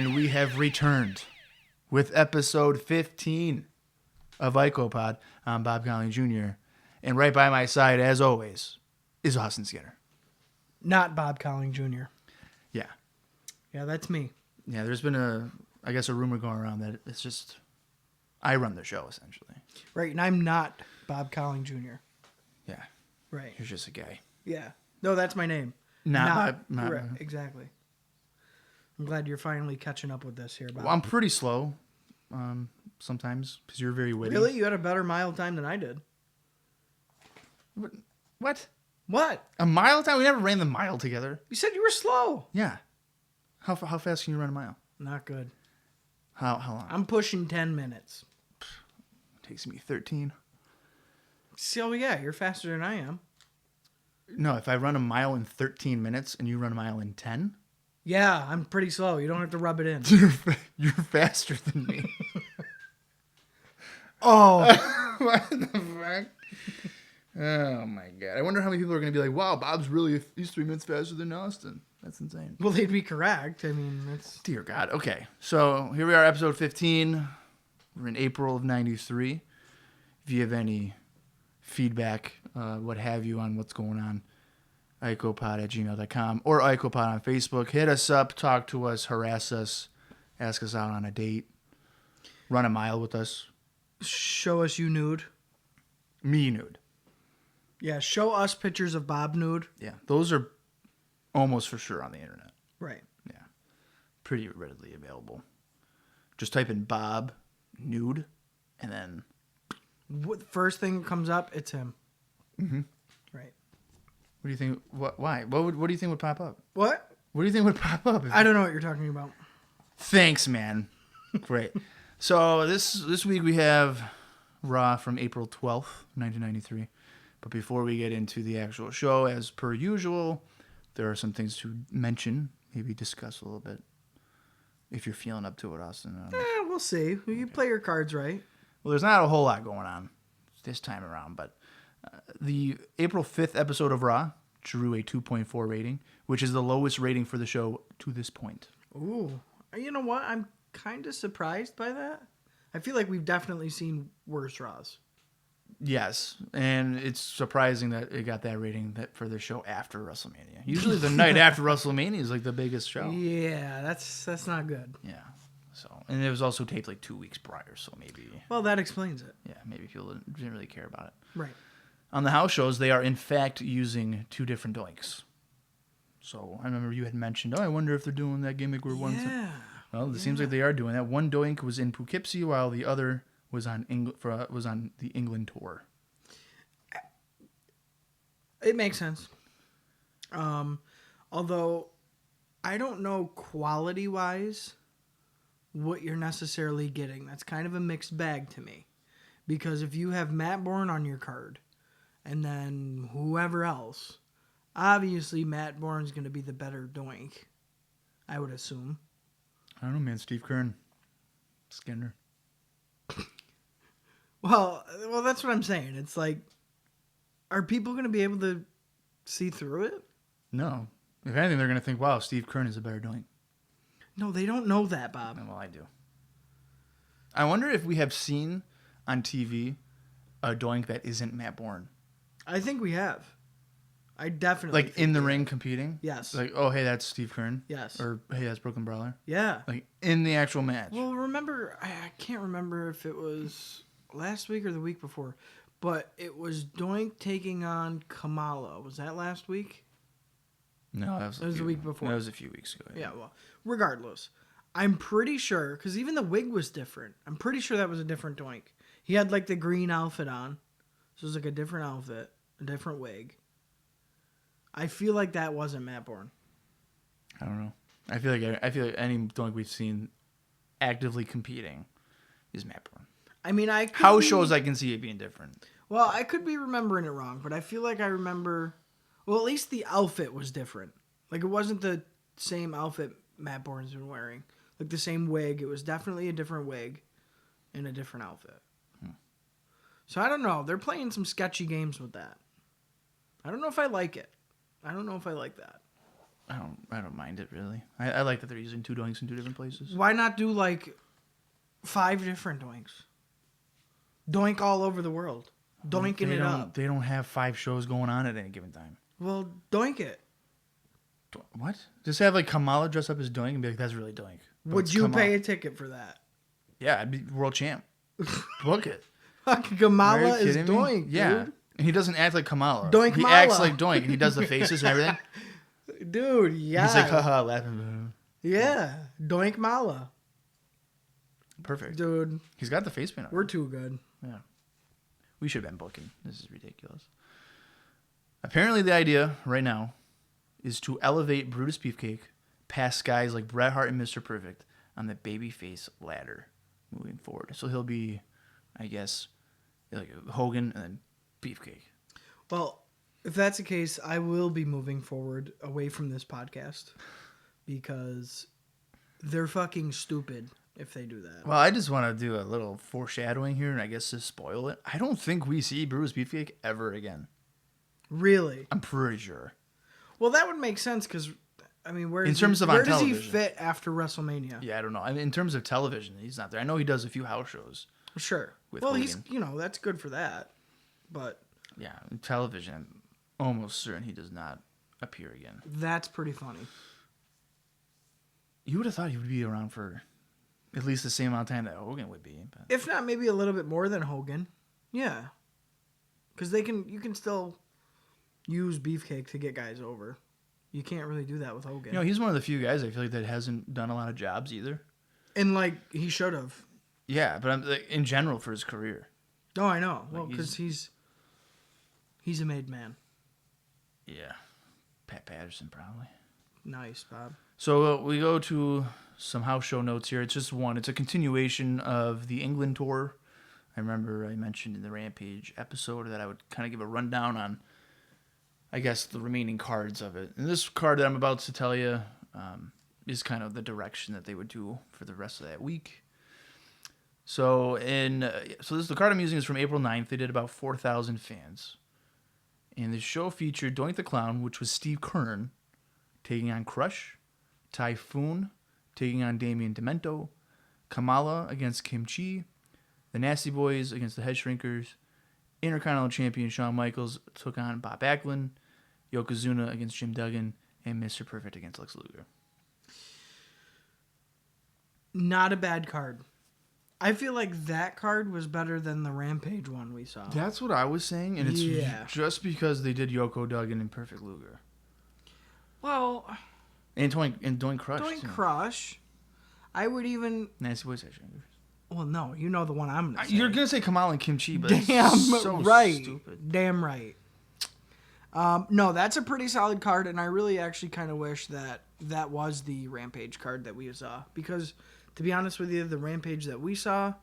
And we have returned with episode 15 of IcoPod. I'm Bob Conley Jr. And right by my side, as always, is Austin Skinner. Not Bob Conley Jr. Yeah. Yeah, that's me. Yeah, there's been a rumor going around that it's just, I run the show, essentially. Right, and I'm not Bob Conley Jr. Yeah. Right. You're just a guy. Yeah. No, that's my name. Not right, exactly. I'm glad you're finally catching up with this here, Bob. Well, I'm pretty slow sometimes because you're very witty. Really? You had a better mile time than I did. What? What? A mile time? We never ran the mile together. You said you were slow. Yeah. How fast can you run a mile? Not good. How long? I'm pushing 10 minutes. It takes me 13. So, yeah, you're faster than I am. No, if I run a mile in 13 minutes and you run a mile in 10? Yeah, I'm pretty slow. You don't have to rub it in. You're faster than me. Oh. What the fuck? Oh, my God. I wonder how many people are going to be like, wow, he's 3 minutes faster than Austin. That's insane. Well, they'd be correct. I mean, that's... Dear God. Okay. So here we are, episode 15. We're in April of 93. If you have any feedback, what have you, on what's going on, icopod@gmail.com or icopod on Facebook. Hit us up, talk to us, harass us, ask us out on a date, run a mile with us. Show us you nude. Me nude. Yeah, show us pictures of Bob nude. Yeah, those are almost for sure on the internet. Right. Yeah, pretty readily available. Just type in Bob nude, and then... First thing that comes up, it's him. Mm-hmm. Right. What do you think? Why? What do you think would pop up? What? What do you think would pop up? I don't know what you're talking about. Thanks, man. Great. So this week we have Raw from April 12th, 1993. But before we get into the actual show, as per usual, there are some things to mention, maybe discuss a little bit. If you're feeling up to it, Austin. We'll see. You play your cards right. Well, there's not a whole lot going on this time around, but the April 5th episode of Raw drew a 2.4 rating, which is the lowest rating for the show to this point. Ooh. You know what? I'm kind of surprised by that. I feel like we've definitely seen worse Raws. Yes, and it's surprising that it got that rating for the show after WrestleMania. Usually the night after WrestleMania is like the biggest show. Yeah, that's not good. Yeah. So, and it was also taped like 2 weeks prior, so maybe... Well, that explains it. Yeah, maybe people didn't really care about it. Right. On the house shows, they are in fact using two different doinks. So, I remember you had mentioned, I wonder if they're doing that gimmick where one's... Yeah. Well, it seems like they are doing that. One doink was in Poughkeepsie, while the other was on the England tour. It makes sense. Although, I don't know quality-wise... what you're necessarily getting. That's kind of a mixed bag to me. Because if you have Matt Bourne on your card, and then whoever else, obviously Matt Bourne's going to be the better doink, I would assume. I don't know, man. Steve Kern. Skinner. Well, that's what I'm saying. It's like, are people going to be able to see through it? No. If anything, they're going to think, wow, Steve Kern is a better doink. No, they don't know that, Bob. Well, I do. I wonder if we have seen on TV a doink that isn't Matt Bourne. I think we have. I definitely like in the ring competing? Yes. Like, oh, hey, that's Steve Kern? Yes. Or, hey, that's Brooklyn Brawler? Yeah. Like, in the actual match. Well, remember, I can't remember if it was last week or the week before, but it was Doink taking on Kamala. Was that last week? No, that was the week before. That was a few weeks ago. Yeah, well, regardless. I'm pretty sure, because even the wig was different. I'm pretty sure that was a different Doink. He had, like, the green outfit on. So it was, like, a different outfit, a different wig. I feel like that wasn't Matt Bourne. I don't know. I feel like any Doink we've seen actively competing is Matt Bourne. I mean, house shows I can see it being different. Well, I could be remembering it wrong, but I feel like I remember... Well, at least the outfit was different. Like, it wasn't the same outfit Matt Bourne's been wearing. Like, the same wig. It was definitely a different wig in a different outfit. So, I don't know. They're playing some sketchy games with that. I don't know if I like it. I don't know if I like that. I don't mind it really. I like that they're using two doinks in two different places. Why not do like 5 different doinks? Doink all over the world. Doinking it up. They don't have 5 shows going on at any given time. Well, doink it. What? Just have like Kamala dress up as Doink and be like, that's really Doink. But Would you pay a ticket for that? Yeah, I'd be world champ. Book it. Kamala is Doink, dude. Yeah. And he doesn't act like Kamala. Doink He Mala. acts like Doink and he does the faces and everything. Dude, yeah. He's like, haha, laughing. Yeah. Doink Mala. Perfect. Dude. He's got the face paint on. We're too good. Yeah. We should have been booking. This is ridiculous. Apparently the idea right now is to elevate Brutus Beefcake past guys like Bret Hart and Mr. Perfect on the babyface ladder moving forward. So he'll be, I guess, like Hogan and then Beefcake. Well, if that's the case, I will be moving forward away from this podcast because they're fucking stupid if they do that. Well, I just want to do a little foreshadowing here, and I guess to spoil it. I don't think we see Brutus Beefcake ever again. Really? I'm pretty sure. Well, that would make sense because, I mean, where does he fit after WrestleMania? Yeah, I don't know. I mean, in terms of television, he's not there. I know he does a few house shows. Sure. Well, Hogan. He's, that's good for that. But yeah, in television, I'm almost certain he does not appear again. That's pretty funny. You would have thought he would be around for at least the same amount of time that Hogan would be. But. If not, maybe a little bit more than Hogan. Yeah. Because you can still use Beefcake to get guys over. You can't really do that with Hogan. He's one of the few guys I feel like that hasn't done a lot of jobs either. And he should have. Yeah, but in general for his career. Oh, I know. Well, because he's a made man. Yeah. Pat Patterson, probably. Nice, Bob. So we go to some house show notes here. It's just one. It's a continuation of the England tour. I remember I mentioned in the Rampage episode that I would kind of give a rundown on, I guess, the remaining cards of it. And this card that I'm about to tell you is kind of the direction that they would do for the rest of that week. So the card I'm using is from April 9th. They did about 4,000 fans. And the show featured Doink the Clown, which was Steve Kern, taking on Crush, Typhoon taking on Damien Demento, Kamala against Kim Chi, the Nasty Boys against the Head Shrinkers, Intercontinental Champion Shawn Michaels took on Bob Backlund, Yokozuna against Jim Duggan, and Mr. Perfect against Lex Luger. Not a bad card. I feel like that card was better than the Rampage one we saw. That's what I was saying, and it's just because they did Yoko Duggan and Perfect Luger. Well... And Doink Crush. Doink Crush. I would even... Nasty Boys Head Shrinkers. Well, no, you know the one I'm going to say. You're going to say Kamala and Kim Chi, but damn it's so right. stupid. Damn right. No, that's a pretty solid card, and I really actually kind of wish that was the Rampage card that we saw. Because, to be honest with you, the Rampage that we saw,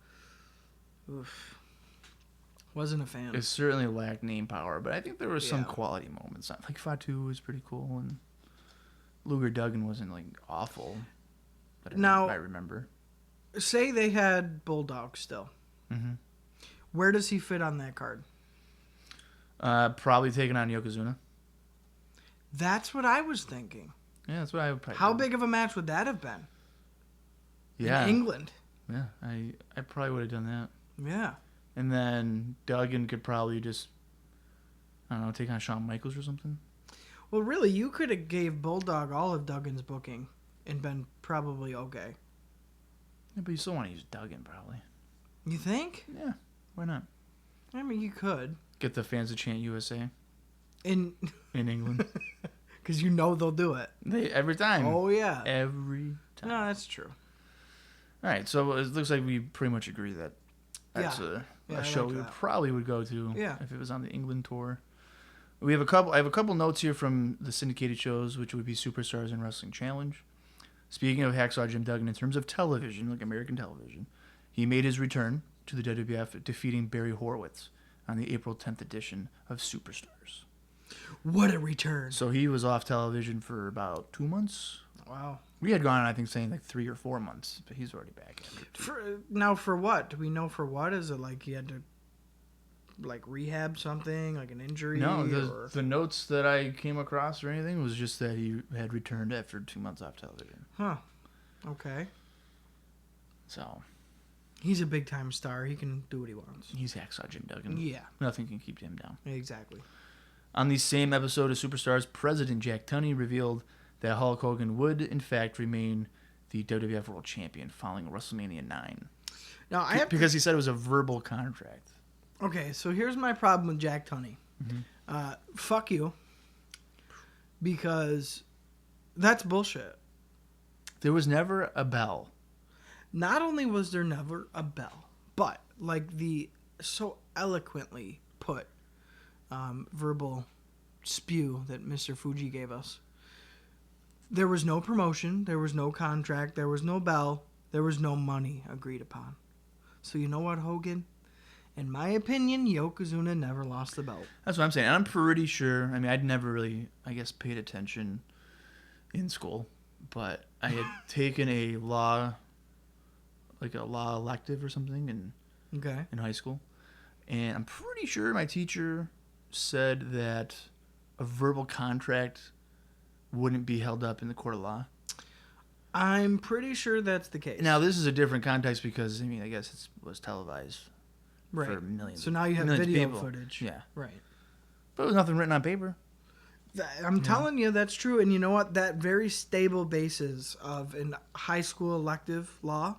wasn't a fan. It certainly lacked name power, but I think there were some quality moments. Like Fatu was pretty cool, and Luger Duggan wasn't awful. But I remember. Say they had Bulldog still. Mm-hmm. Where does he fit on that card? Probably taking on Yokozuna. That's what I was thinking. Yeah, that's what I would probably How big of a match would that have been? Yeah. In England. Yeah, I probably would have done that. Yeah. And then Duggan could probably just, I don't know, take on Shawn Michaels or something. Well, really, you could have gave Bulldog all of Duggan's booking and been probably okay. Yeah, but you still want to use Duggan, probably. You think? Yeah, why not? I mean, you could. Get the fans to chant USA. In England. Because they'll do it. Every time. Oh, yeah. Every time. No, that's true. All right, so it looks like we pretty much agree that that's a show we probably would go to if it was on the England tour. I have a couple notes here from the syndicated shows, which would be Superstars and Wrestling Challenge. Speaking of Hacksaw Jim Duggan, in terms of television, like American television, he made his return to the WWF, defeating Barry Horowitz on the April 10th edition of Superstars. What a return. So he was off television for about 2 months. Wow. We had gone, I think, saying 3 or 4 months, but he's already back. For what? Do we know for what? Is it like he had to like rehab something, like an injury? No, or... the notes that I came across or anything was just that he had returned after 2 months off television. Huh. Okay. So he's a big time star. He can do what he wants. he's Hacksaw Jim Duggan. Yeah. Nothing can keep him down. Exactly. On the same episode of Superstars, President Jack Tunney revealed that Hulk Hogan would, in fact, remain the WWF World Champion following WrestleMania 9. Now, Because he said it was a verbal contract. Okay, so here's my problem with Jack Tunney. Fuck you. Because that's bullshit. There was never a bell. Not only was there never a bell, but like the so eloquently put verbal spew that Mr. Fuji gave us. There was no promotion, there was no contract, there was no bell, there was no money agreed upon. So you know what, Hogan? In my opinion, Yokozuna never lost the belt. That's what I'm saying. And I'm pretty sure, I mean, I'd never really, I guess, paid attention in school, but I had taken a law elective or something in high school. And I'm pretty sure my teacher said that a verbal contract wouldn't be held up in the court of law. I'm pretty sure that's the case. Now, this is a different context because, I mean, I guess it was televised for millions. So now you have video footage. Yeah. Right. But there was nothing written on paper. I'm telling you, that's true. And you know what? That very stable basis of an high school elective law,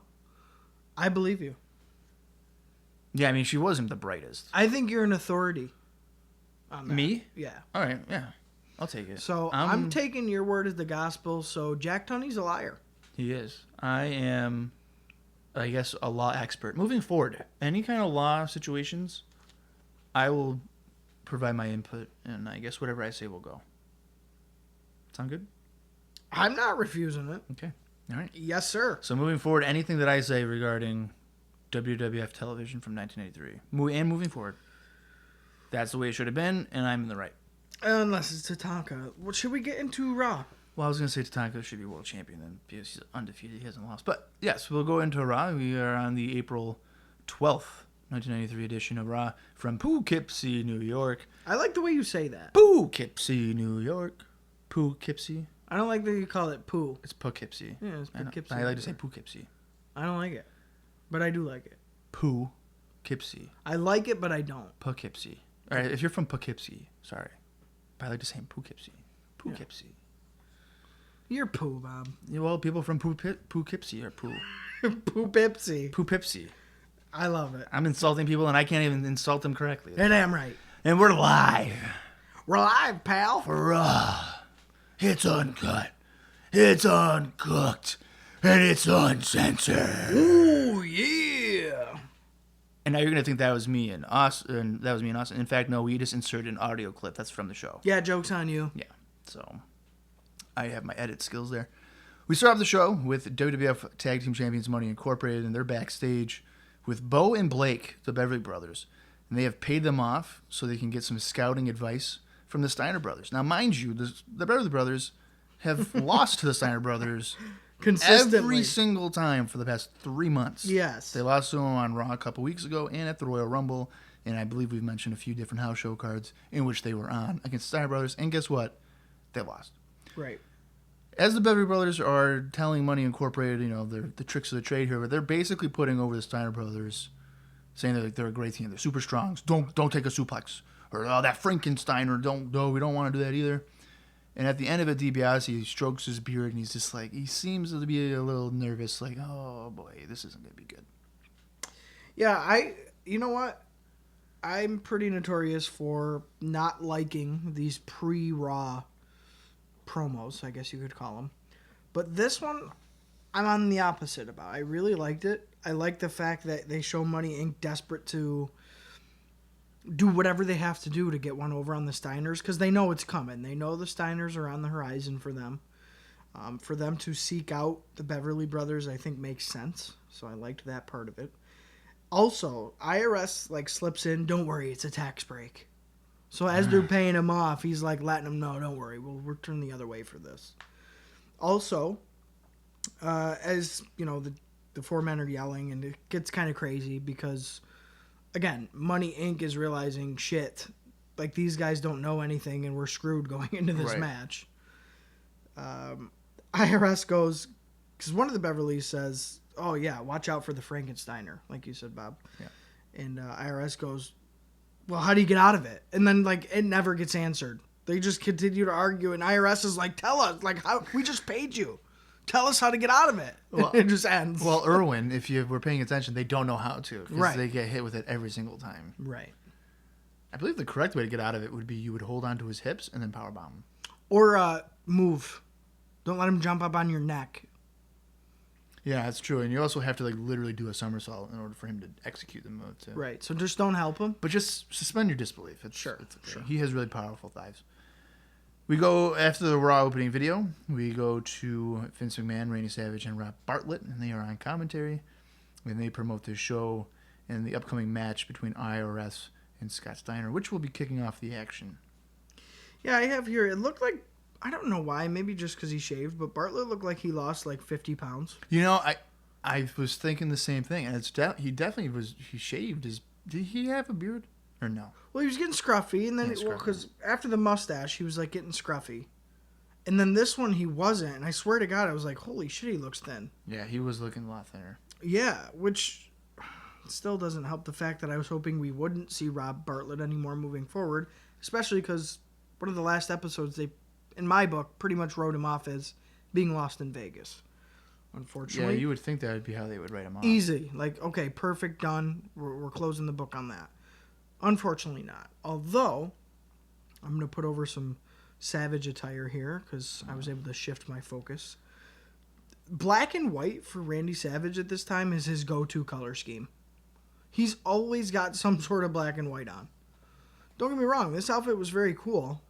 I believe you. Yeah, I mean, she wasn't the brightest. I think you're an authority on that. Me? Yeah. All right, yeah. I'll take it. So I'm taking your word as the gospel. So Jack Tunney's a liar. He is. I am, I guess, a law expert. Moving forward, any kind of law situations, I will provide my input, and I guess whatever I say will go. Sound good? I'm not refusing it. Okay. All right. Yes, sir. So moving forward, anything that I say regarding WWF television from 1983, and moving forward, that's the way it should have been, and I'm in the right. Unless it's Tatanka. What should we get into Raw? Well, I was going to say Tatanka should be world champion then because he's undefeated. He hasn't lost. But yes, we'll go into Raw. We are on the April 12th, 1993 edition of Raw from Poughkeepsie, New York. I like the way you say that. Poughkeepsie, New York. Poughkeepsie. I don't like that you call it poo. It's Poughkeepsie. Yeah, it's Poughkeepsie. I like to say Poughkeepsie. I don't like it. But I do like it. Poughkeepsie. I like it, but I don't. Poughkeepsie. All right, if you're from Poughkeepsie, sorry. But I like to say Poughkeepsie. Poughkeepsie. Yeah. You're poo, Bob. Yeah, well, people from Poughkeepsie are poo. Poughkeepsie. Poughkeepsie. I love it. I'm insulting people, and I can't even insult them correctly. And I'm right. And we're live. We're live, pal. For Raw. It's uncut. It's uncooked. And it's uncensored. Ooh, yeah. And now you're going to think that was me and Austin. In fact, no, we just inserted an audio clip. That's from the show. Yeah, joke's on you. Yeah. So I have my edit skills there. We start off the show with WWF Tag Team Champions Money Incorporated, and they're backstage with Bo and Blake, the Beverly Brothers. And they have paid them off so they can get some scouting advice from the Steiner Brothers. Now, mind you, the Beverly Brothers have lost to the Steiner Brothers consistently every single time for the past 3 months. Yes. They lost to them on Raw a couple weeks ago and at the Royal Rumble. And I believe we've mentioned a few different house show cards in which they were on against the Steiner Brothers. And guess what? They lost. Right. As the Beverly Brothers are telling Money Incorporated, you know, the tricks of the trade here, they're basically putting over the Steiner Brothers, saying they're a great team. They're super strong. Don't take a suplex. Or, oh, that Frankensteiner, we don't want to do that either. And at the end of it, DiBiase strokes his beard, and he's just like, he seems to be a little nervous, like, oh, boy, this isn't going to be good. Yeah, you know what? I'm pretty notorious for not liking these pre-Raw promos, I guess you could call them. But this one, I'm on the opposite about. I really liked it. I like the fact that they show Money Inc. desperate to do whatever they have to do to get one over on the Steiners, because they know it's coming. They know the Steiners are on the horizon for them. For them to seek out the Beverly Brothers, I think makes sense. So I liked that part of it. Also, IRS slips in, don't worry, it's a tax break. So as they're paying him off, he's letting them know, don't worry, we'll return the other way for this. Also, as you know, the four men are yelling, and it gets kind of crazy because again, Money Inc. is realizing, shit, like, these guys don't know anything and we're screwed going into this match. IRS goes, because one of the Beverlys says, oh, yeah, watch out for the Frankensteiner, like you said, Bob. Yeah. And IRS goes, well, how do you get out of it? And then, like, it never gets answered. They just continue to argue, and IRS is like, tell us, like, how we just paid you. Tell us how to get out of it. Well, it just ends. Well, Irwin, if you were paying attention, they don't know how to. Because right. They get hit with it every single time. Right. I believe the correct way to get out of it would be you would hold on to his hips and then powerbomb him. Or move. Don't let him jump up on your neck. Yeah, that's true. And you also have to like literally do a somersault in order for him to execute the move too. Right. So just don't help him. But just suspend your disbelief. Sure. Sure. He has really powerful thighs. We go after the Raw opening video. We go to Vince McMahon, Randy Savage, and Rob Bartlett, and they are on commentary. And they promote this show and the upcoming match between IRS and Scott Steiner, which will be kicking off the action. Yeah, I have here. It looked like, I don't know why, maybe just because he shaved, but Bartlett looked like he lost like 50 pounds. You know, I was thinking the same thing, and he definitely was. He shaved his. Did he have a beard or no? Well, he was getting scruffy, and then because after the mustache, he was like getting scruffy, and then this one he wasn't. And I swear to God, I was like, holy shit, he looks thin. Yeah, he was looking a lot thinner. Yeah, which still doesn't help the fact that I was hoping we wouldn't see Rob Bartlett anymore moving forward, especially because one of the last episodes they, in my book, pretty much wrote him off as being lost in Vegas. Unfortunately. Yeah, you would think that would be how they would write him off. Easy. Like, okay, perfect, done. We're closing the book on that. Unfortunately not. Although, I'm going to put over some Savage attire here because I was able to shift my focus. Black and white for Randy Savage at this time is his go-to color scheme. He's always got some sort of black and white on. Don't get me wrong, this outfit was very cool.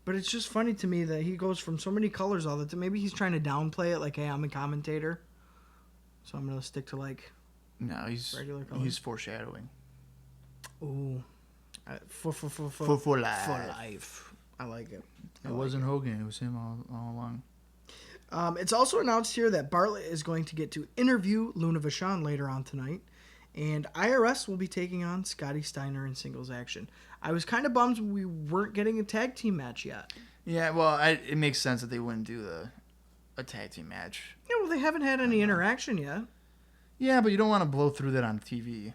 But it's just funny to me that he goes from so many colors all the time. Maybe he's trying to downplay it, like, hey, I'm a commentator. So I'm going to stick to, like, regular colors. He's foreshadowing. Ooh. For life. For life. I like it. It wasn't Hogan. It was him all along. It's also announced here that Bartlett is going to get to interview Luna Vachon later on tonight. And IRS will be taking on Scotty Steiner in singles action. I was kind of bummed we weren't getting a tag team match yet. Yeah, well, it makes sense that they wouldn't do a tag team match. Yeah, well, they haven't had any interaction yet. Yeah, but you don't want to blow through that on TV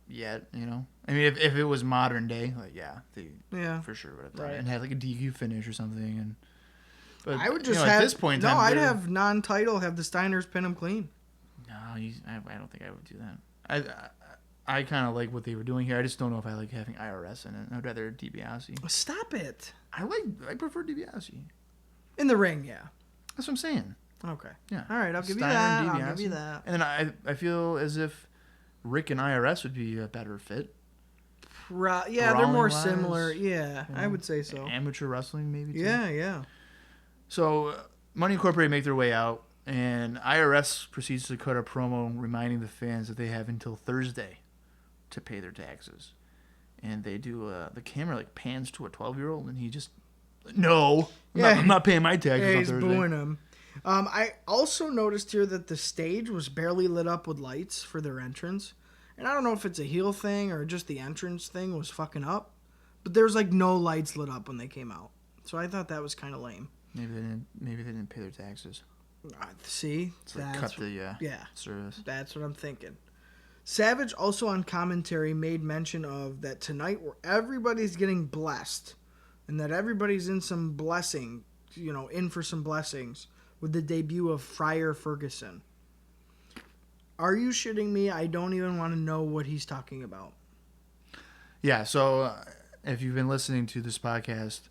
yet, you know? I mean, if it was modern day, like, they for sure would have done it. And had, like, a DQ finish or something. But I would just have... at this point in time... No, I'd have non-title, have the Steiners pin them clean. No, I don't think I would do that. I kind of like what they were doing here. I just don't know if I like having IRS in it. I'd rather DiBiase. Stop it. I prefer DiBiase. In the ring, yeah. That's what I'm saying. Okay. Yeah. All right, I'll give you that. I'll give you that. And then I feel as if Rick and IRS would be a better fit. Yeah, they're more similar. Yeah, I would say so. Amateur wrestling, maybe, too. Yeah. So, Money Incorporated make their way out, and IRS proceeds to cut a promo reminding the fans that they have until Thursday to pay their taxes. And they do, the camera, like, pans to a 12-year-old, and he just, no, I'm not paying my taxes on Thursday. He's booing him. I also noticed here that the stage was barely lit up with lights for their entrance. And I don't know if it's a heel thing or just the entrance thing was fucking up. But there was, like, no lights lit up when they came out. So I thought that was kind of lame. Maybe they didn't pay their taxes. See? Like cut the service. That's what I'm thinking. Savage also on commentary made mention of that tonight where everybody's getting blessed and that everybody's in some blessing, in for some blessings with the debut of Friar Ferguson. Are you shitting me? I don't even want to know what he's talking about. Yeah, so if you've been listening to this podcast,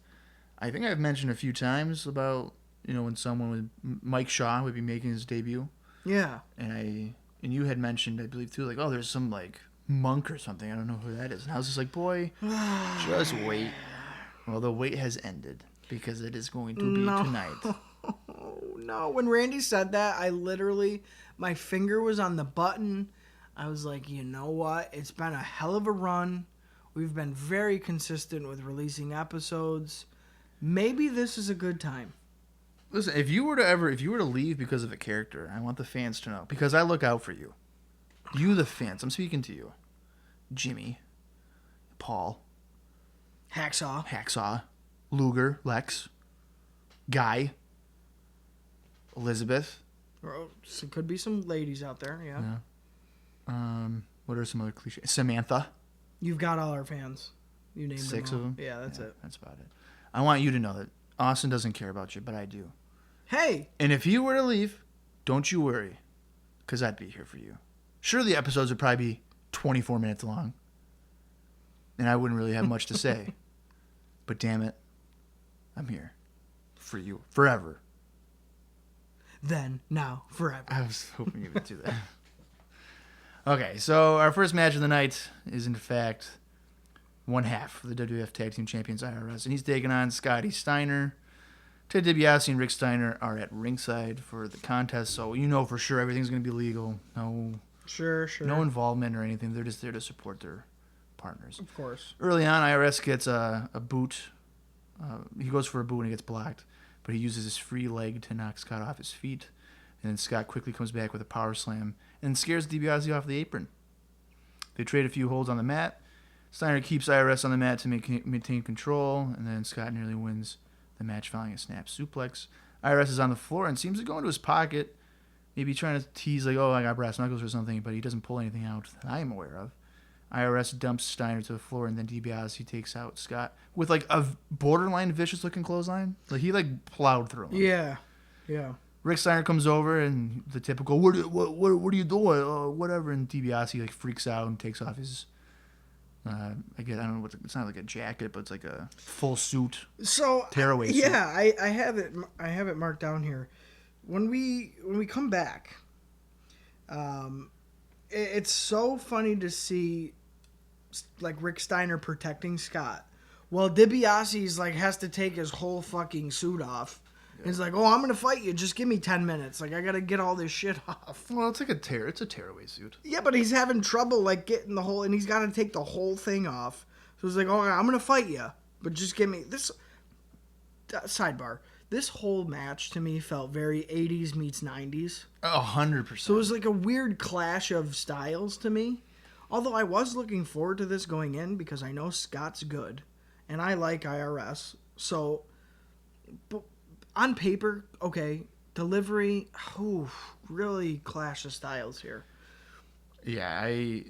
I think I've mentioned a few times about, when Mike Shaw would be making his debut. Yeah. And you had mentioned, I believe, too, like, oh, there's some, like, monk or something. I don't know who that is. And I was just like, boy, just wait. Well, the wait has ended because it is going to be tonight. No, when Randy said that, my finger was on the button. I was like, you know what? It's been a hell of a run. We've been very consistent with releasing episodes. Maybe this is a good time. Listen, if you were to leave because of a character, I want the fans to know because I look out for you. You, the fans, I'm speaking to you. Jimmy, Paul, Hacksaw. Luger, Lex, Guy, Elizabeth. So could be some ladies out there, yeah. What are some other cliches? Samantha. You've got all our fans. You named 6 them of all. them? Yeah, that's it. That's about it. I want you to know that Austin doesn't care about you, but I do. Hey! And if you were to leave, don't you worry, because I'd be here for you. Sure, the episodes would probably be 24 minutes long, and I wouldn't really have much to say. But damn it, I'm here for you forever. Then, now, forever. I was hoping you would do that. Okay, so our first match of the night is, in fact, one half of the WWF Tag Team Champions IRS, and he's taking on Scotty Steiner. Ted DiBiase and Rick Steiner are at ringside for the contest, so you know for sure everything's going to be legal. Sure. No involvement or anything. They're just there to support their partners. Of course. Early on, IRS gets a boot. He goes for a boot and he gets blocked, but he uses his free leg to knock Scott off his feet. And then Scott quickly comes back with a power slam and scares DiBiase off the apron. They trade a few holds on the mat. Steiner keeps IRS on the mat to maintain control, and then Scott nearly wins the match following a snap suplex. IRS is on the floor and seems to go into his pocket, maybe trying to tease like, oh, I got brass knuckles or something, but he doesn't pull anything out that I am aware of. IRS dumps Steiner to the floor, and then DiBiase takes out Scott with like a borderline vicious looking clothesline. Like he like plowed through him. Yeah. Rick Steiner comes over and the typical, what are you doing? Whatever. And DiBiase like freaks out and takes off his, I don't know it's not like a jacket, but it's like a full suit. So tearaway suit. Yeah, I have it marked down here. When we come back, it's so funny to see like Rick Steiner protecting Scott. Well, DiBiase's like has to take his whole fucking suit off. Yeah. He's like, "Oh, I'm gonna fight you. Just give me 10 minutes. Like I gotta get all this shit off." Well, it's like it's a tearaway suit. Yeah, but he's having trouble like getting the whole, and he's got to take the whole thing off. So he's like, "Oh, I'm gonna fight you, but just give me this." Sidebar: this whole match to me felt very 80s meets 90s. 100%. So it was like a weird clash of styles to me. Although I was looking forward to this going in because I know Scott's good, and I like IRS. So, but on paper, okay, delivery, really clash of styles here. Yeah, I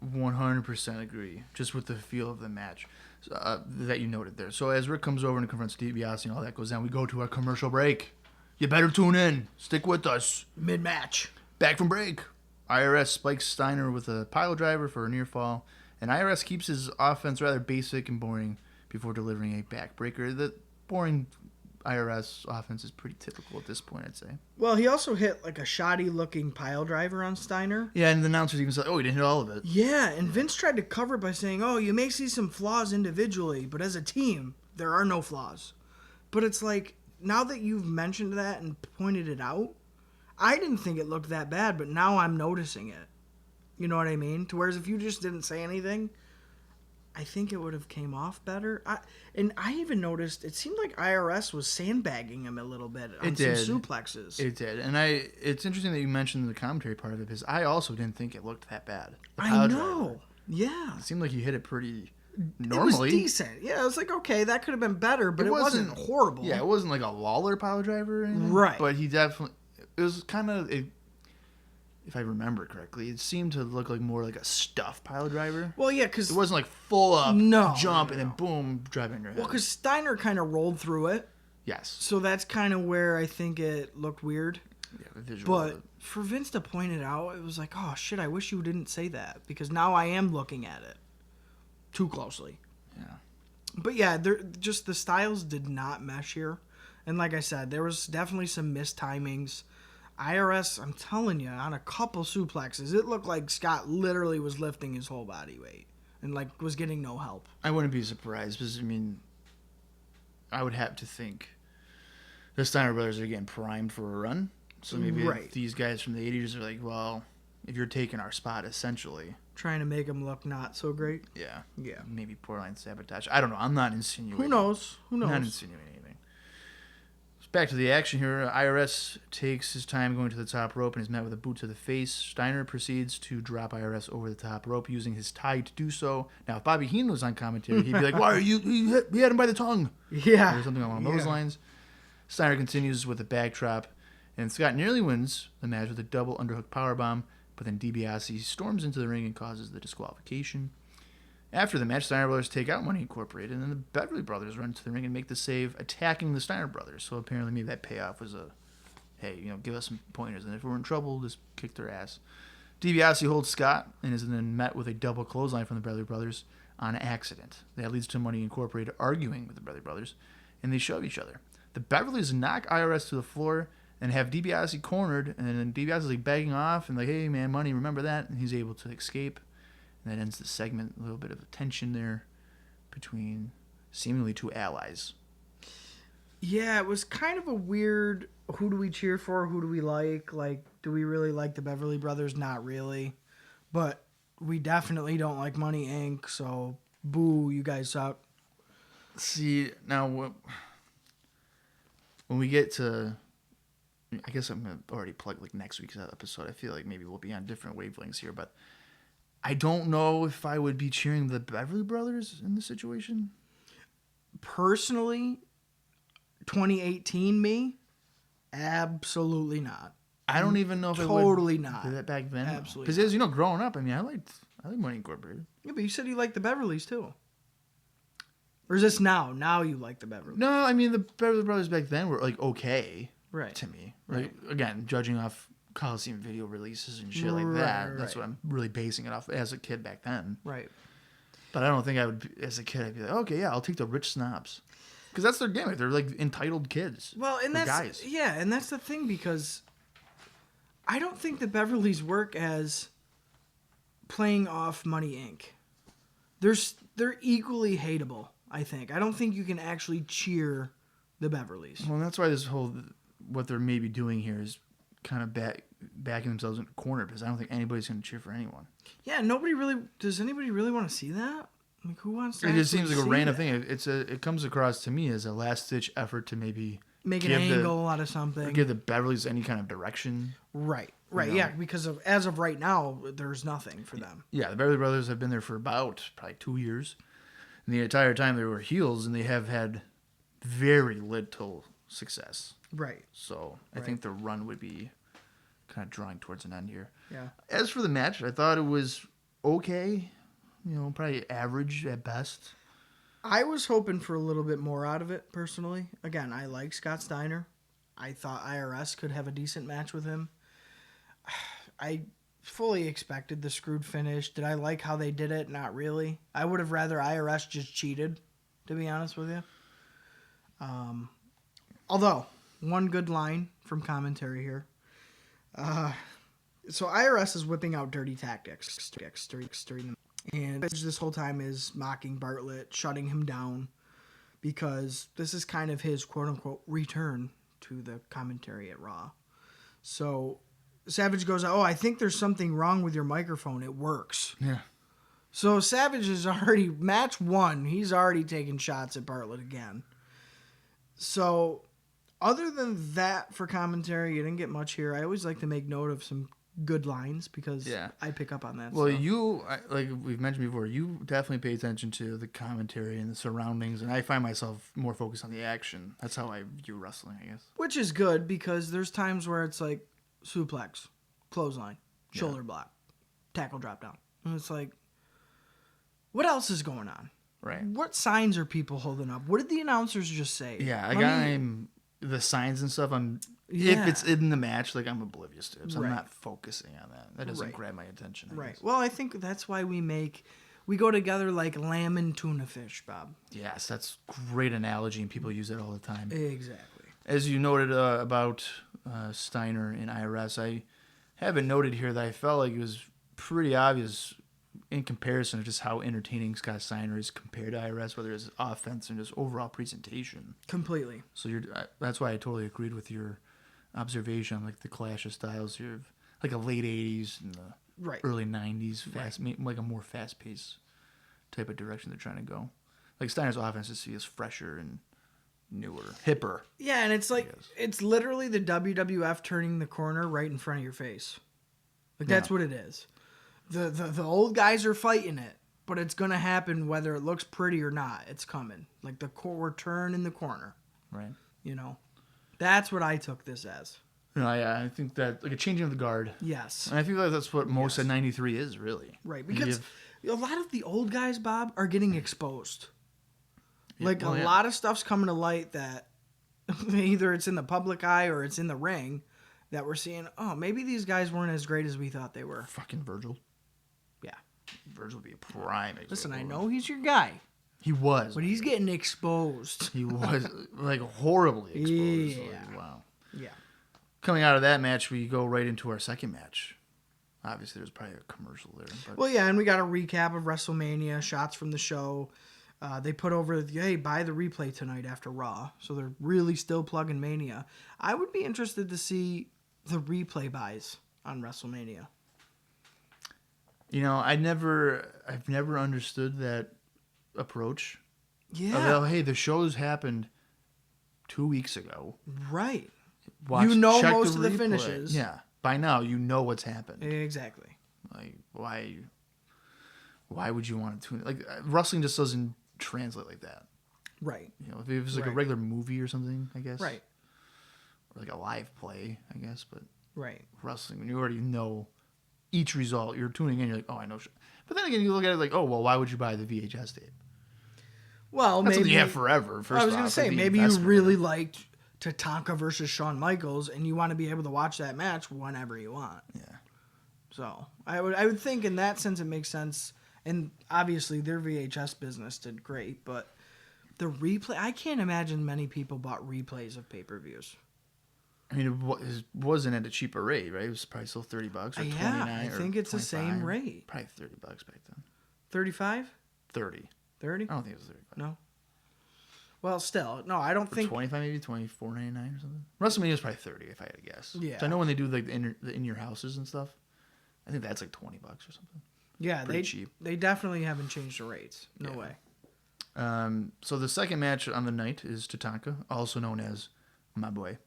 100% agree. Just with the feel of the match that you noted there. So as Rick comes over and confronts DiBiase and all that goes down, we go to our commercial break. You better tune in. Stick with us. Mid-match. Back from break. IRS spikes Steiner with a pile driver for a near fall, and IRS keeps his offense rather basic and boring before delivering a backbreaker. The boring IRS offense is pretty typical at this point, I'd say. Well, he also hit like a shoddy-looking pile driver on Steiner. Yeah, and the announcers even said, oh, he didn't hit all of it. Yeah, and Vince tried to cover it by saying, oh, you may see some flaws individually, but as a team, there are no flaws. But it's like, now that you've mentioned that and pointed it out, I didn't think it looked that bad, but now I'm noticing it. You know what I mean? To whereas if you just didn't say anything, I think it would have came off better. I even noticed it seemed like IRS was sandbagging him a little bit on some suplexes. It did. And it's interesting that you mentioned the commentary part of it because I also didn't think it looked that bad. I know. Yeah. It seemed like he hit it pretty normally. It was decent. Yeah, I was like, okay, that could have been better, but it wasn't horrible. Yeah, it wasn't like a Lawler pile driver or anything. Right. But he definitely... It was kind of... If I remember correctly, it seemed to look like more like a stuff pile driver. Well, yeah, because... It wasn't like full up jump and then boom, driving your head. Well, because Steiner kind of rolled through it. Yes. So that's kind of where I think it looked weird. Yeah, the visual. But for Vince to point it out, it was like, oh, shit, I wish you didn't say that. Because now I am looking at it too closely. Yeah. But yeah, just the styles did not mesh here. And like I said, there was definitely some mistimings. IRS, I'm telling you, on a couple suplexes, it looked like Scott literally was lifting his whole body weight and like was getting no help. I wouldn't be surprised because, I mean, I would have to think the Steiner Brothers are getting primed for a run. So maybe these guys from the 80s are like, well, if you're taking our spot, essentially. Trying to make them look not so great. Yeah. Yeah. Maybe borderline sabotage. I don't know. I'm not insinuating. Who knows? I'm not insinuating anything. Back to the action here. IRS takes his time going to the top rope and is met with a boot to the face. Steiner proceeds to drop IRS over the top rope using his tie to do so. Now, if Bobby Heenan was on commentary, he'd be like, "Why are you? He had him by the tongue." Yeah. Or something along those lines. Steiner continues with a backdrop, and Scott nearly wins the match with a double underhook powerbomb, but then DiBiase storms into the ring and causes the disqualification. After the match, Steiner Brothers take out Money Incorporated, and then the Beverly Brothers run to the ring and make the save, attacking the Steiner Brothers. So apparently maybe that payoff was hey, give us some pointers, and if we're in trouble, just kick their ass. DiBiase holds Scott and is then met with a double clothesline from the Beverly Brothers on accident. That leads to Money Incorporated arguing with the Beverly Brothers, and they shove each other. The Beverlys knock IRS to the floor and have DiBiase cornered, and then DiBiase is begging off and hey man, Money, remember that, and he's able to escape. And that ends the segment. A little bit of a tension there between seemingly two allies. Yeah, it was kind of a weird, who do we cheer for, who do we like? Like, do we really like the Beverly Brothers? Not really. But we definitely don't like Money Inc., so boo, you guys suck. See, now, when we get to, I guess I'm going to already plug next week's episode. I feel like maybe we'll be on different wavelengths here, but I don't know if I would be cheering the Beverly Brothers in this situation. Personally, 2018 me, absolutely not. I don't even know if totally I would not. do that back then. Absolutely. Because as you know, growing up, I mean, I like Money Incorporated. Yeah, but you said you liked the Beverlys too. Or is this now? Now you like the Beverlys? No, I mean the Beverly Brothers back then were okay, right, to me. Right. Again, judging off Coliseum video releases and shit like that. Right. That's what I'm really basing it off as a kid back then. Right. But I don't think I would, as a kid, I'd be like, okay, yeah, I'll take the rich snobs. Because that's their gimmick. They're like entitled kids. Well, and that's guys. Yeah, and that's the thing, because I don't think the Beverlys work as playing off Money Inc. They're equally hateable, I think. I don't think you can actually cheer the Beverlys. Well, that's why this whole, what they're maybe doing here is kind of backing themselves in a corner, because I don't think anybody's going to cheer for anyone. Yeah, does anybody really want to see that? Like, who wants to? It just seems like a random that? thing. It comes across to me as a last ditch effort to maybe make an angle out of something, give the Beverlys any kind of direction. Right. Yeah, because as of right now, there's nothing for them. Yeah, the Beverly Brothers have been there for about probably 2 years, and the entire time they were heels, and they have had very little success. Right. So I think the run would be kind of drawing towards an end here. Yeah. As for the match, I thought it was okay. Probably average at best. I was hoping for a little bit more out of it, personally. Again, I like Scott Steiner. I thought IRS could have a decent match with him. I fully expected the screwed finish. Did I like how they did it? Not really. I would have rather IRS just cheated, to be honest with you. Although, one good line from commentary here. So IRS is whipping out dirty tactics during the, and this whole time is mocking Bartlett, shutting him down, because this is kind of his quote-unquote return to the commentary at Raw. So Savage goes, "Oh, I think there's something wrong with your microphone. It works." Yeah. So Savage is already, match 1, he's already taking shots at Bartlett again. So other than that, for commentary, you didn't get much here. I always like to make note of some good lines, because I pick up on that. Well, like we've mentioned before, you definitely pay attention to the commentary and the surroundings, and I find myself more focused on the action. That's how I view wrestling, I guess. Which is good, because there's times where it's like suplex, clothesline, shoulder block, tackle drop down. And it's like, what else is going on? Right. What signs are people holding up? What did the announcers just say? Yeah, the signs and stuff, if it's in the match, I'm oblivious to it. So I'm not focusing on that. That doesn't grab my attention. I guess. Well, I think that's why we go together like lamb and tuna fish, Bob. Yes, that's a great analogy, and people use it all the time. Exactly. As you noted about Steiner and IRS, I haven't noted here that I felt like it was pretty obvious in comparison of just how entertaining Scott Steiner is compared to IRS, whether it's offense and just overall presentation. Completely. So that's why I totally agreed with your observation on the clash of styles here, of a late 80s and the early 90s, like a more fast-paced type of direction they're trying to go. Like Steiner's offense is fresher and newer, hipper. Yeah, and it's like it's literally the WWF turning the corner right in front of your face. Like that's what it is. The old guys are fighting it, but it's gonna happen whether it looks pretty or not. It's coming. Like we're turning the corner. Right. You know, that's what I took this as. No, yeah, I think that like a changing of the guard. Yes. And I think that's what most of '93 is really. Right, because a lot of the old guys, Bob, are getting exposed. Like a lot of stuff's coming to light that either it's in the public eye or it's in the ring that we're seeing. Oh, maybe these guys weren't as great as we thought they were. Fucking Virgil. Yeah, Virgil would be a prime example. Listen, I know he's your guy. He was, but he's getting exposed. He was like horribly exposed. Yeah. Like, wow. Yeah. Coming out of that match, we go right into our second match. Obviously, there's probably a commercial there. But... Well, yeah, and we got a recap of WrestleMania, shots from the show. They put over, hey, buy the replay tonight after Raw. So they're really still plugging Mania. I would be interested to see the replay buys on WrestleMania. You know, I've never understood that approach. Yeah. Hey, the show's happened 2 weeks ago. Right. Watch, you know check most of the replay. finishes. Yeah. By now, you know what's happened. Exactly. Like, why would you want to tune it? Like, wrestling just doesn't translate like that. Right. You know, if it was like a regular movie or something, I guess. Right. Or like a live play, I guess. But right. Wrestling, when you already know each result, you're tuning in, you're like, oh, I know. But then again, you look at it like, oh, well, why would you buy the VHS tape? Well, that's maybe you have forever. First I was going to say, maybe you really liked Tatanka versus Shawn Michaels, and you want to be able to watch that match whenever you want. Yeah. So I would think in that sense it makes sense. And obviously their VHS business did great, but the replay, I can't imagine many people bought replays of pay-per-views. I mean, it wasn't at a cheaper rate, right? It was probably still $30 or $29. I think it's 25. The same rate. Probably $30 back then. 35? 30. 30? I don't think it was 35. No. Well, still, no, I don't think 25, maybe $24.99 or something. WrestleMania is probably 30 if I had to guess. Yeah. So I know when they do like the in your houses and stuff, I think that's like $20 or something. Yeah, pretty cheap. They definitely haven't changed the rates. No way. So the second match on the night is Tatanka, also known as My Boy.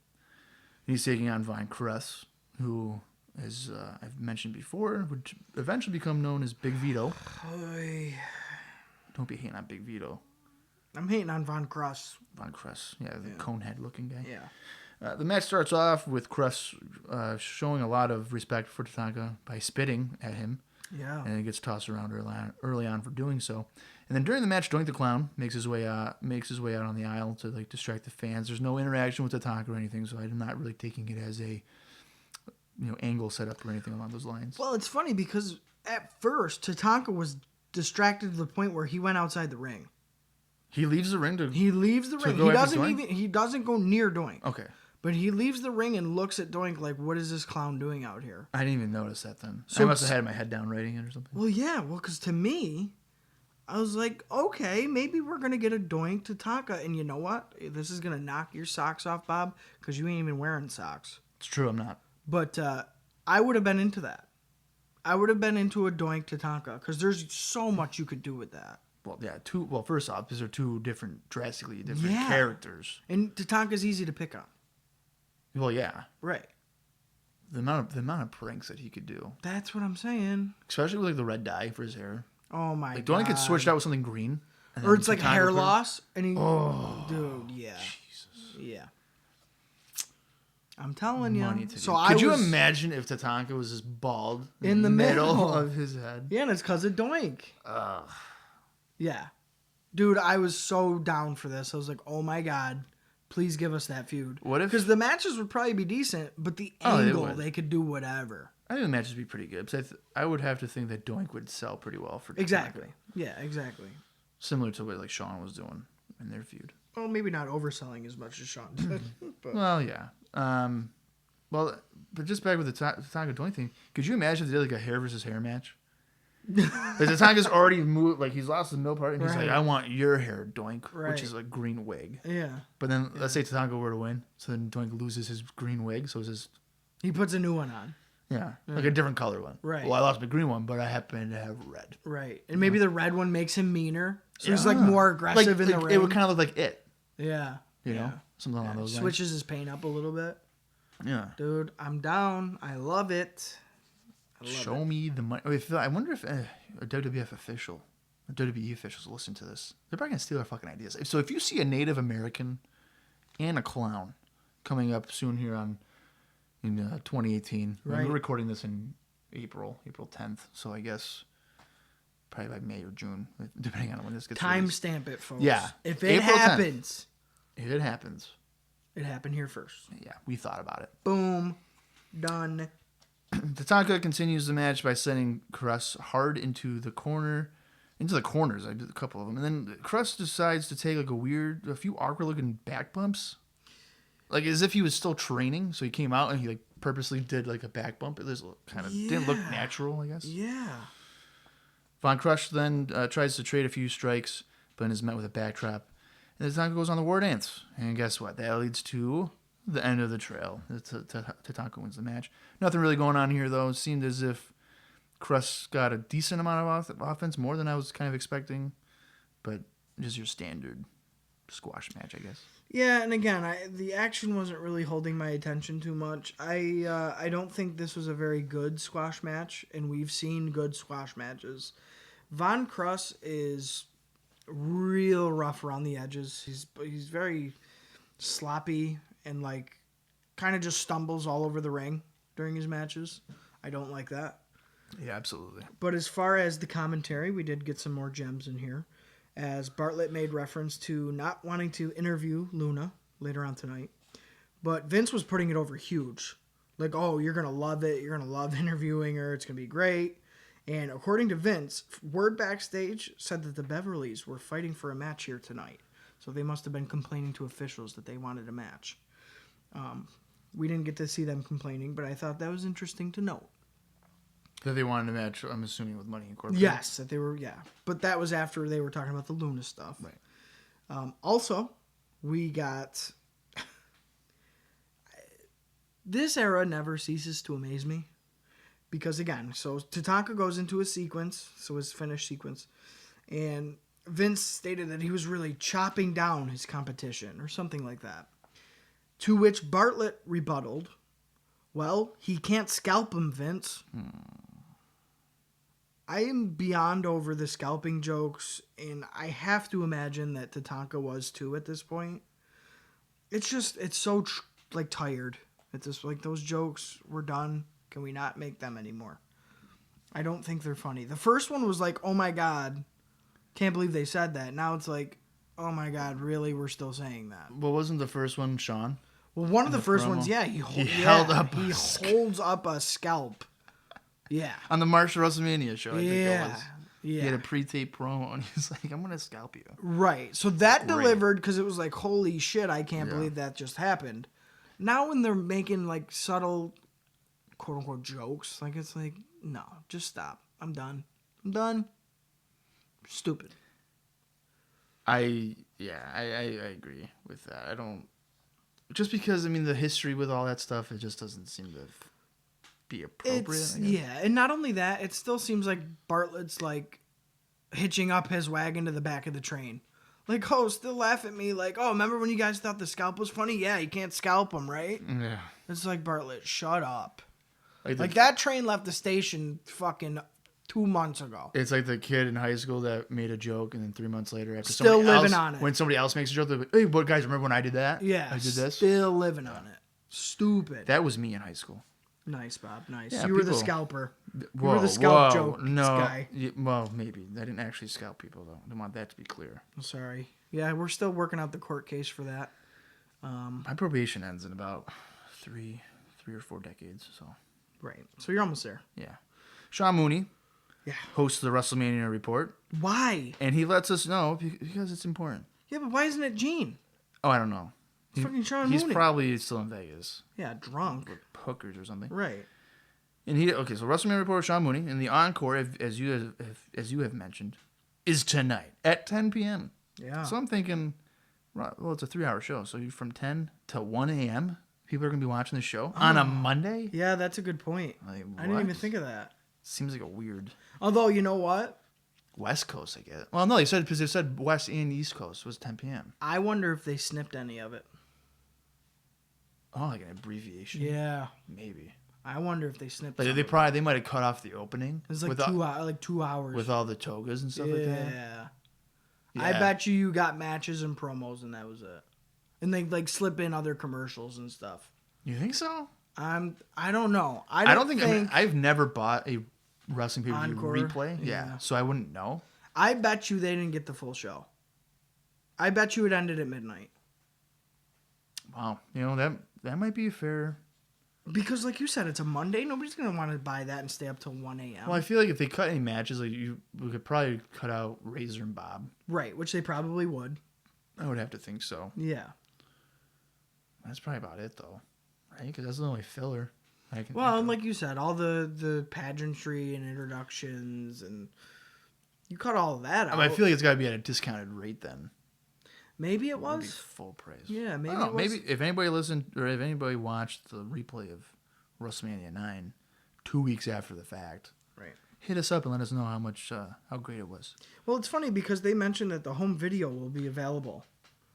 He's taking on Vine Cress, who, as I've mentioned before, would eventually become known as Big Vito. Oy. Don't be hating on Big Vito. I'm hating on Von Cress. Von Cress, the conehead looking guy. Yeah. The match starts off with Cress showing a lot of respect for Tatanka by spitting at him. Yeah. And he gets tossed around early on for doing so. And then during the match, Doink the Clown makes his way out on the aisle to like distract the fans. There's no interaction with Tatanka or anything, so I'm not really taking it as a angle set up or anything along those lines. Well, it's funny because at first Tatanka was distracted to the point where he went outside the ring. He leaves the ring to He doesn't go near Doink. Okay. But he leaves the ring and looks at Doink like, what is this clown doing out here? I didn't even notice that then. So I must have had my head down writing it or something. Well, yeah. Well, because to me, I was like, okay, maybe we're going to get a Doink Tatanka. And you know what? This is going to knock your socks off, Bob, because you ain't even wearing socks. It's true, I'm not. But I would have been into that. I would have been into a Doink Tatanka because there's so much you could do with that. Well, yeah, first off, these are two drastically different characters. And Tatanka's easy to pick on. Well, yeah. Right. The amount of pranks that he could do. That's what I'm saying. Especially with like the red dye for his hair. Oh my god. Doink could switch it out with something green. Or it's like hair loss and he dude, yeah. Jesus. Yeah. I'm telling you. Could you imagine if Tatanka was just bald in the middle of his head? Yeah, and it's because of Doink. Ugh. Yeah. Dude, I was so down for this. I was like, oh my god. Please give us that feud. What if? Because the matches would probably be decent, but the angle, they could do whatever. I think the matches would be pretty good. Because I would have to think that Doink would sell pretty well for Tatanka. Exactly. Yeah, exactly. Similar to what like Shawn was doing in their feud. Well, maybe not overselling as much as Shawn did. But. Well, yeah. But just back with the Tatanka Doink thing, could you imagine if they did like a hair versus hair match? Like Tatanka's already moved, like he's lost the middle part, and he's like, "I want your hair, Doink," which is a green wig. Yeah. But then let's say Tatanka were to win, so then Doink loses his green wig, so it's just he puts a new one on. Yeah, like a different color one. Right. Well, I lost my green one, but I happen to have red. Right, and maybe the red one makes him meaner, so he's like more aggressive in the ring. It would kind of look like it. Yeah. You know, something along those lines. Switches his paint up a little bit. Yeah. Dude, I'm down. I love it. Show me the money. I wonder if a WWF official, or WWE officials listen to this. They're probably going to steal our fucking ideas. So if you see a Native American and a clown coming up soon here in 2018, right. We're recording this in April 10th. So I guess probably by May or June, depending on when this gets released. Timestamp it, folks. Yeah. If it happens. 10th. If it happens. It happened here first. Yeah, we thought about it. Boom. Done. Tatanka continues the match by sending Crust hard into the corners. I did a couple of them. And then Crust decides to take like a few awkward looking back bumps. Like as if he was still training. So he came out and he like purposely did like a back bump. It was kind of didn't look natural, I guess. Yeah. Von Crush then tries to trade a few strikes, but is met with a backdrop. And Tatanka goes on the war dance. And guess what? That leads to the end of the trail. Tatanka wins the match. Nothing really going on here, though. It seemed as if Crust got a decent amount of offense, more than I was kind of expecting. But just your standard squash match, I guess. Yeah, and again, the action wasn't really holding my attention too much. I don't think this was a very good squash match, and we've seen good squash matches. Von Crust is real rough around the edges. He's very sloppy and like kind of just stumbles all over the ring during his matches. I don't like that. Yeah, absolutely. But as far as the commentary, we did get some more gems in here. As Bartlett made reference to not wanting to interview Luna later on tonight. But Vince was putting it over huge. Like, oh, you're going to love it. You're going to love interviewing her. It's going to be great. And according to Vince, word backstage said that the Beverlys were fighting for a match here tonight. So they must have been complaining to officials that they wanted a match. We didn't get to see them complaining, but I thought that was interesting to note. That they wanted a match, I'm assuming, with Money Incorporated. Yes, that they were, yeah. But that was after they were talking about the Luna stuff. Right. Also, we got... This era never ceases to amaze me. Because, again, so Tatanka goes into a sequence, so his finish sequence, and Vince stated that he was really chopping down his competition, or something like that. To which Bartlett rebutted, well, he can't scalp him, Vince. I am beyond over the scalping jokes, and I have to imagine that Tatanka was too at this point. It's just, it's so, tired. It's just, those jokes were done. Can we not make them anymore? I don't think they're funny. The first one was like, oh my God, can't believe they said that. Now it's like, oh my God, really? We're still saying that. Well, wasn't the first one Sean? Well, one of the first ones, yeah. He holds up a scalp. Yeah. On the March WrestleMania show, I think it was. Yeah. He had a pre-tape promo, and he's like, I'm going to scalp you. Right. So that delivered, because it was like, holy shit, I can't believe that just happened. Now when they're making, subtle... quote-unquote jokes. It's like, no, just stop. I'm done. Stupid. I agree with that. I don't... Just because, the history with all that stuff, it just doesn't seem to be appropriate. Yeah, and not only that, it still seems like Bartlett's, hitching up his wagon to the back of the train. Still laugh at me, remember when you guys thought the scalp was funny? Yeah, you can't scalp him, right? Yeah. It's like, Bartlett, shut up. That train left the station fucking 2 months ago. It's like the kid in high school that made a joke, and then 3 months later, after still living on it. When somebody else makes a joke, they're like, hey, but guys, remember when I did that? Yeah. I did this? Still living on it. Stupid. That was me in high school. Nice, Bob. Nice. Yeah, you were the scalper. You were the scalp joke guy. Well, maybe. I didn't actually scalp people, though. I want that to be clear. I'm sorry. Yeah, we're still working out the court case for that. My probation ends in about three or 4 decades, so... Right. So you're almost there. Yeah. Sean Mooney Yeah. hosts the WrestleMania report. Why? And he lets us know because it's important. Yeah, but why isn't it Gene? Oh, I don't know. Fucking Sean He's Mooney. probably still in Vegas. Yeah, drunk. With hookers or something. Right. And so WrestleMania report with Sean Mooney, and the encore, as you have mentioned, is tonight at 10 p.m. Yeah. So I'm thinking, well, it's a 3-hour show, so you're from 10 to 1 a.m. People are gonna be watching the show on a Monday. Yeah, that's a good point. I didn't even think of that. Seems like a weird. Although, you know what? West Coast, I guess. Well, no, they said because they said West and East Coast was 10 p.m. I wonder if they snipped any of it. Oh, like an abbreviation. Yeah, Maybe. I wonder if they snipped. Like they might have cut off the opening. It was like 2 hours with all the togas and stuff like that. Yeah. I bet you got matches and promos, and that was it. And they like slip in other commercials and stuff. You think so? I don't know. I don't think I've never bought a wrestling pay-per-view Encore? replay. Yeah, so I wouldn't know. I bet you they didn't get the full show. I bet you it ended at midnight. Wow, that might be fair. Because, like you said, it's a Monday. Nobody's gonna want to buy that and stay up till 1 a.m. Well, I feel like if they cut any matches, like we could probably cut out Razor and Bob. Right, which they probably would. I would have to think so. Yeah. That's probably about it, though, right? Because that's the only filler. And like you said, all the pageantry and introductions, and you cut all of that out. I feel like it's got to be at a discounted rate then. Maybe it was. Maybe full price. Yeah, maybe it was. Maybe if anybody listened or if anybody watched the replay of WrestleMania 9 2 weeks after the fact, right? Hit us up and let us know how great it was. Well, it's funny because they mentioned that the home video will be available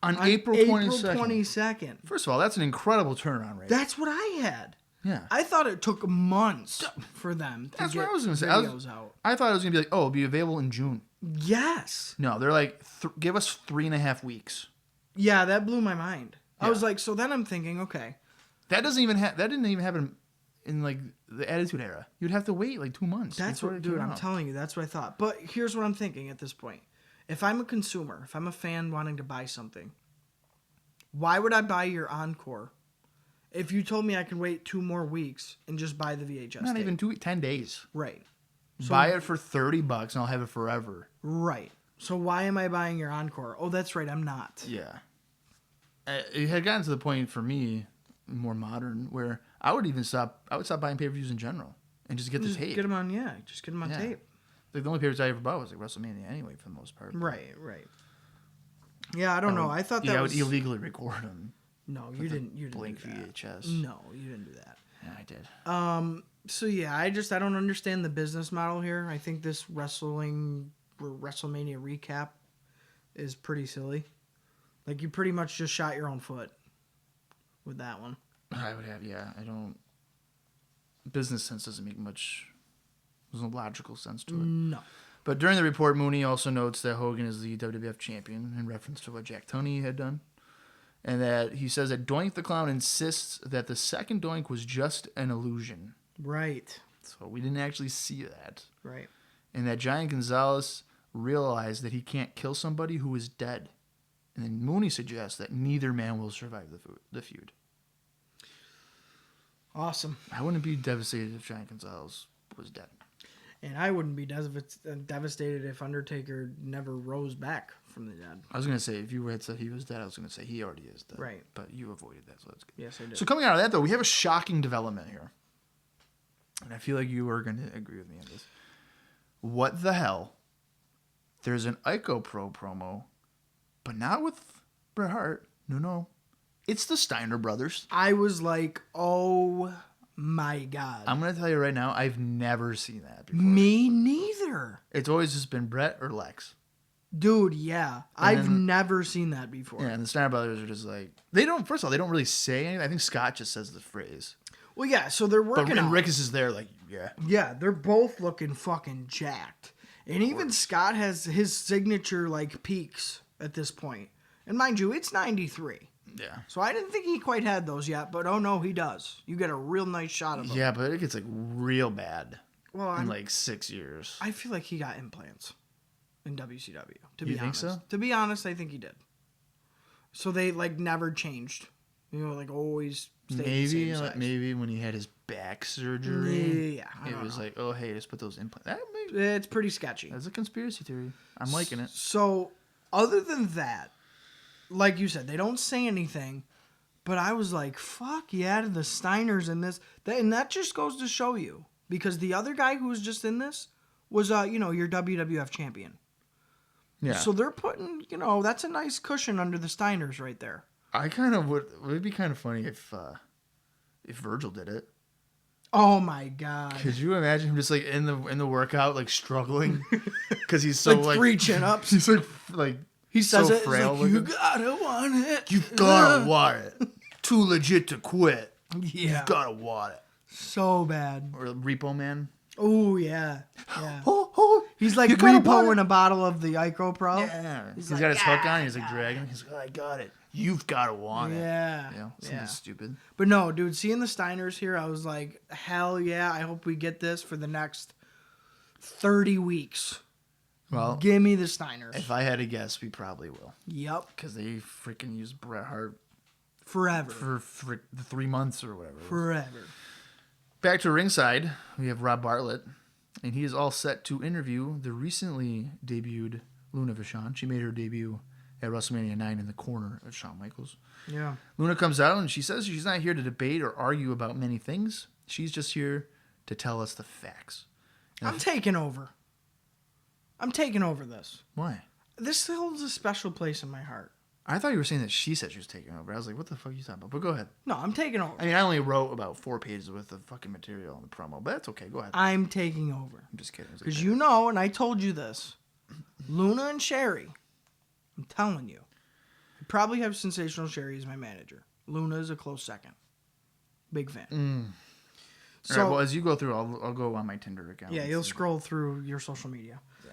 on April 22nd. First of all, that's an incredible turnaround rate. That's what I had. Yeah. I thought it took months for them to That's get what I was going to say. videos out. I thought it was going to be like, it'll be available in June. Yes. No, they're like, give us 3.5 weeks. Yeah, that blew my mind. Yeah. I was like, so then I'm thinking, okay. That didn't even happen in like the Attitude Era. You'd have to wait like 2 months. That's what, dude, I'm telling you, that's what I thought. But here's what I'm thinking at this point. If I'm a consumer, if I'm a fan wanting to buy something, why would I buy your Encore if you told me I can wait 2 more weeks and just buy the VHS Not tape? even 10 days. Right. So, buy it for $30 and I'll have it forever. Right. So why am I buying your Encore? Oh, that's right, I'm not. Yeah. It had gotten to the point for me, more modern, where I would stop buying pay-per-views in general and just get the tape. Get them on, just get them on tape. Like the only pay-per-views I ever bought was like WrestleMania anyway, for the most part. Right. Yeah, I don't know. I thought that was... I would illegally record them. No, you didn't. You didn't blank do that. VHS. No, you didn't do that. Yeah, I did. So yeah, I don't understand the business model here. I think this WrestleMania recap is pretty silly. Like you pretty much just shot your own foot with that one. I would have, yeah. I don't. Business sense doesn't make much. There's no logical sense to it. No. But during the report, Mooney also notes that Hogan is the WWF champion in reference to what Jack Tunney had done. And that he says that Doink the Clown insists that the second Doink was just an illusion. Right. So we didn't actually see that. Right. And that Giant Gonzalez realized that he can't kill somebody who is dead. And then Mooney suggests that neither man will survive the feud. Awesome. I wouldn't be devastated if Giant Gonzalez was dead. And I wouldn't be devastated if Undertaker never rose back from the dead. I was going to say, if you had said he was dead, I was going to say he already is dead. Right. But you avoided that, so that's good. Yes, I did. So coming out of that, though, we have a shocking development here. And I feel like you are going to agree with me on this. What the hell? There's an Ico Pro promo, but not with Bret Hart. No. It's the Steiner Brothers. I was like, oh my God. I'm going to tell you right now, I've never seen that before. Me neither. It's always just been Bret or Lex. Dude, yeah. I've never seen that before. Yeah, and the Steiner Brothers are just like, first of all, they don't really say anything. I think Scott just says the phrase. Well, yeah, so they're working and Rickus is there like, yeah. Yeah, they're both looking fucking jacked. And even Scott has his signature, like, peaks at this point. And mind you, it's 93. Yeah. So I didn't think he quite had those yet, but oh no, he does. You get a real nice shot of him. Yeah, but it gets, like, real bad in, like, 6 years. I feel like he got implants in WCW, to You be think honest. so? To be honest, I think he did. So they, like, never changed. You know, like, always stayed the same size. Maybe when he had his back surgery. Yeah, it was like, oh, hey, just put those implants. It's pretty sketchy. That's a conspiracy theory. I'm liking it. So, other than that, like you said, they don't say anything, but I was like, fuck yeah, to the Steiners in this. And that just goes to show you, because the other guy who was just in this was, your WWF champion. Yeah. So they're putting, that's a nice cushion under the Steiners right there. I kind of would. It would be kind of funny if Virgil did it. Oh my god. Could you imagine him just like in the workout, like struggling because he's so like 3 chin-ups. He's like he says so it. frail. Like, you gotta want it. You gotta want it. Too legit to quit. Yeah. You gotta want it. So bad. Or Repo Man. Oh yeah. Yeah. Oh, he's like repoing a bottle of the Icro Pro. Yeah. He's like, got his hook on. He's like dragging. He's like, I got it. You've gotta want it. Yeah. Something stupid. But no, dude, seeing the Steiners here, I was like, hell yeah, I hope we get this for the next 30 weeks. Well, give me the Steiners. If I had to guess, we probably will. Yep. Because they freaking use Bret Hart forever. For the 3 months or whatever. Forever. Back to ringside, we have Rob Bartlett, and he is all set to interview the recently debuted Luna Vachon. She made her debut at WrestleMania 9 in the corner of Shawn Michaels. Yeah. Luna comes out and she says she's not here to debate or argue about many things. She's just here to tell us the facts. I'm taking over. I'm taking over this. Why? This holds a special place in my heart. I thought you were saying that she said she was taking over. I was like, what the fuck are you talking about? But go ahead. No, I'm taking over. I mean, I only wrote about 4 pages worth of fucking material on the promo, but that's okay. Go ahead. I'm taking over. I'm just kidding. Because you know, and I told you this, Luna and Sherri, I'm telling you, I probably have Sensational Sherri as my manager. Luna is a close second. Big fan. So, all right, well, as you go through, I'll go on my Tinder account. Yeah, you'll scroll through your social media. Yeah.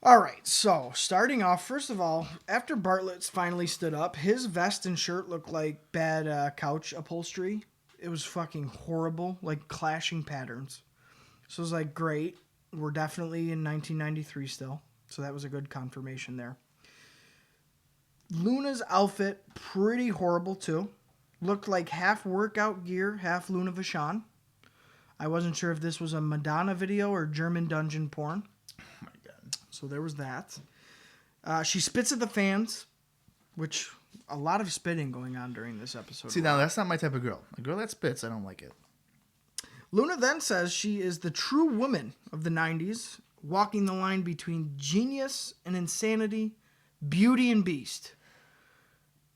All right, so starting off, first of all, after Bartlett's finally stood up, his vest and shirt looked like bad couch upholstery. It was fucking horrible, like clashing patterns. So it was like, great. We're definitely in 1993 still. So that was a good confirmation there. Luna's outfit, pretty horrible too. Looked like half workout gear, half Luna Vachon. I wasn't sure if this was a Madonna video or German dungeon porn. Oh my god. So there was that. She spits at the fans, which a lot of spitting going on during this episode. See, now that's not my type of girl. A girl that spits, I don't like it. Luna then says she is the true woman of the 90s, walking the line between genius and insanity, beauty and beast.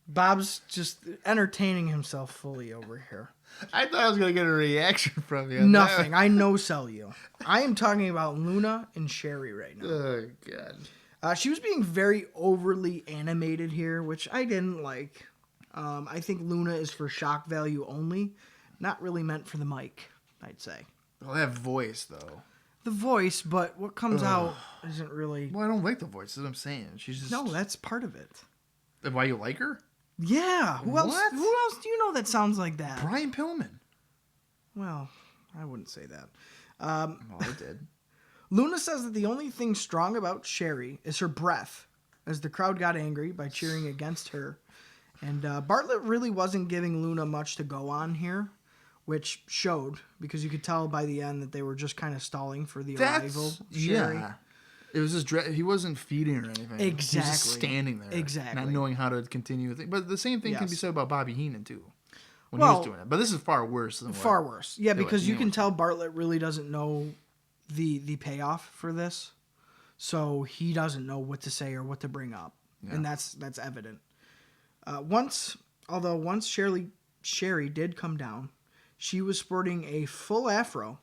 Bob's just entertaining himself fully over here. I thought I was going to get a reaction from you. Nothing. I no-sell you. I am talking about Luna and Sherri right now. Oh, God. She was being very overly animated here, which I didn't like. I think Luna is for shock value only, not really meant for the mic, I'd say. Well, that voice, though. The voice, but what comes out isn't really... Well, I don't like the voice, that's what I'm saying. She's just... No, that's part of it. Why you like her? Yeah. Who else do you know that sounds like that? Brian Pillman. Well, I wouldn't say that. Well, I did. Luna says that the only thing strong about Sherri is her breath, as the crowd got angry by cheering against her. And Bartlett really wasn't giving Luna much to go on here, which showed, because you could tell by the end that they were just kind of stalling for the arrival of Sherri. Yeah. It was just he wasn't feeding or anything. Exactly. He was just standing there. Exactly. Not knowing how to continue with it. But the same thing can be said about Bobby Heenan, too. When he Well, was doing it. But this is far worse than Far worse. Yeah, because you can was. tell Bartlett really doesn't know the payoff for this. So he doesn't know what to say or what to bring up. Yeah. And that's evident. Once Sherri did come down, she was sporting a full afro,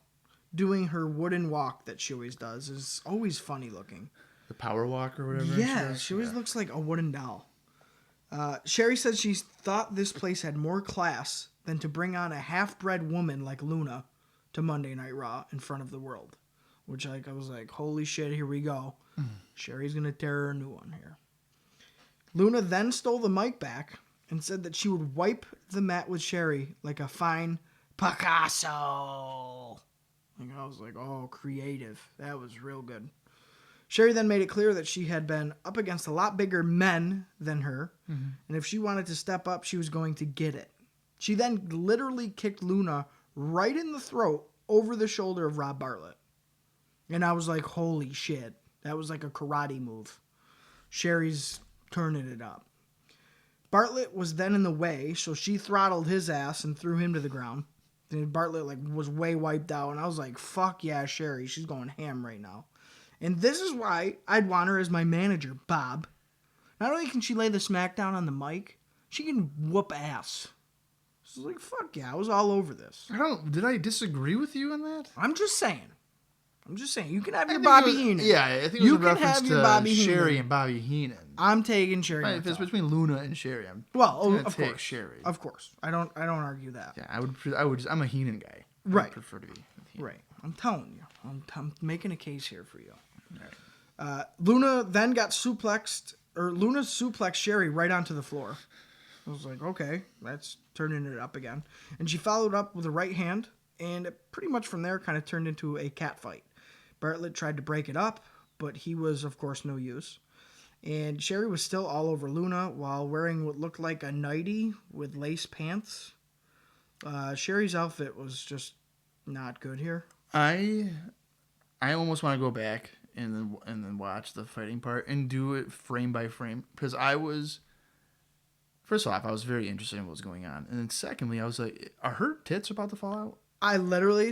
doing her wooden walk that she always does. Is always funny looking. The power walk or whatever. Yeah, she always looks like a wooden doll. Sherri said she thought this place had more class than to bring on a half-bred woman like Luna to Monday Night Raw in front of the world. Which I was like, holy shit, here we go. Sherri's going to tear her a new one here. Luna then stole the mic back and said that she would wipe the mat with Sherri like a fine Picasso. And I was like, oh, creative. That was real good. Sherri then made it clear that she had been up against a lot bigger men than her, and if she wanted to step up, she was going to get it. She then literally kicked Luna right in the throat over the shoulder of Rob Bartlett. And I was like, holy shit. That was like a karate move. Sherri's turning it up. Bartlett was then in the way, so she throttled his ass and threw him to the ground. And Bartlett was way wiped out, and I was like, fuck yeah, Sherri. She's going ham right now. And this is why I'd want her as my manager, Bob. Not only can she lay the smackdown on the mic, she can whoop ass. So like, fuck yeah, I was all over this. Did I disagree with you on that? I'm just saying. You can have your I think Bobby it was- Heenan. Yeah, I think it was You a can reference have your to Bobby Sherri Heenan. and Bobby Heenan. I'm taking Sherri. Right, if it's between Luna and Sherri, I'm well, gonna of take course, Sherri. of course. I don't argue that. Yeah, I'm a Heenan guy. I Right. would prefer to be with Heenan. Right. I'm telling you. I'm making a case here for you. All right. Luna then got suplexed, or Luna suplexed Sherri right onto the floor. I was like, okay, that's turning it up again. And she followed up with a right hand, and it pretty much from there kind of turned into a cat fight. Bartlett tried to break it up, but he was, of course, no use. And Sherri was still all over Luna while wearing what looked like a nightie with lace pants. Sherri's outfit was just not good here. I almost want to go back and then watch the fighting part and do it frame by frame because first off, I was very interested in what was going on, and then secondly, I was like, are her tits about to fall out?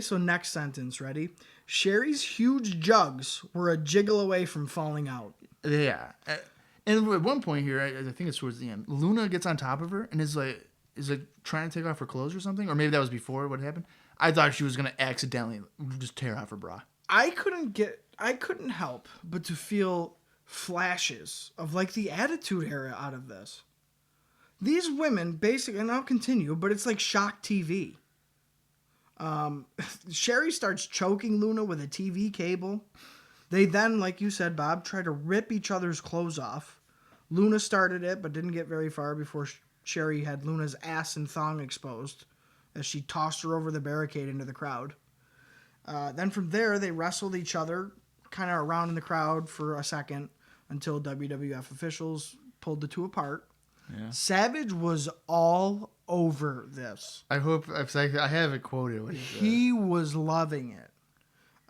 So next sentence, ready? Sherri's huge jugs were a jiggle away from falling out. Yeah. And at one point here, I think it's towards the end, Luna gets on top of her and is like trying to take off her clothes or something, or maybe that was before what happened. I thought she was going to accidentally just tear off her bra. I couldn't help but to feel flashes of like the Attitude Era out of this. These women basically, and I'll continue, but it's like shock TV. Sherri starts choking Luna with a TV cable. They then, like you said, Bob, try to rip each other's clothes off. Luna started it, but didn't get very far before Sherri had Luna's ass and thong exposed as she tossed her over the barricade into the crowd. Then from there, they wrestled each other kind of around in the crowd for a second until WWF officials pulled the two apart. Yeah. Savage was all over this. I have it quoted. He was loving it.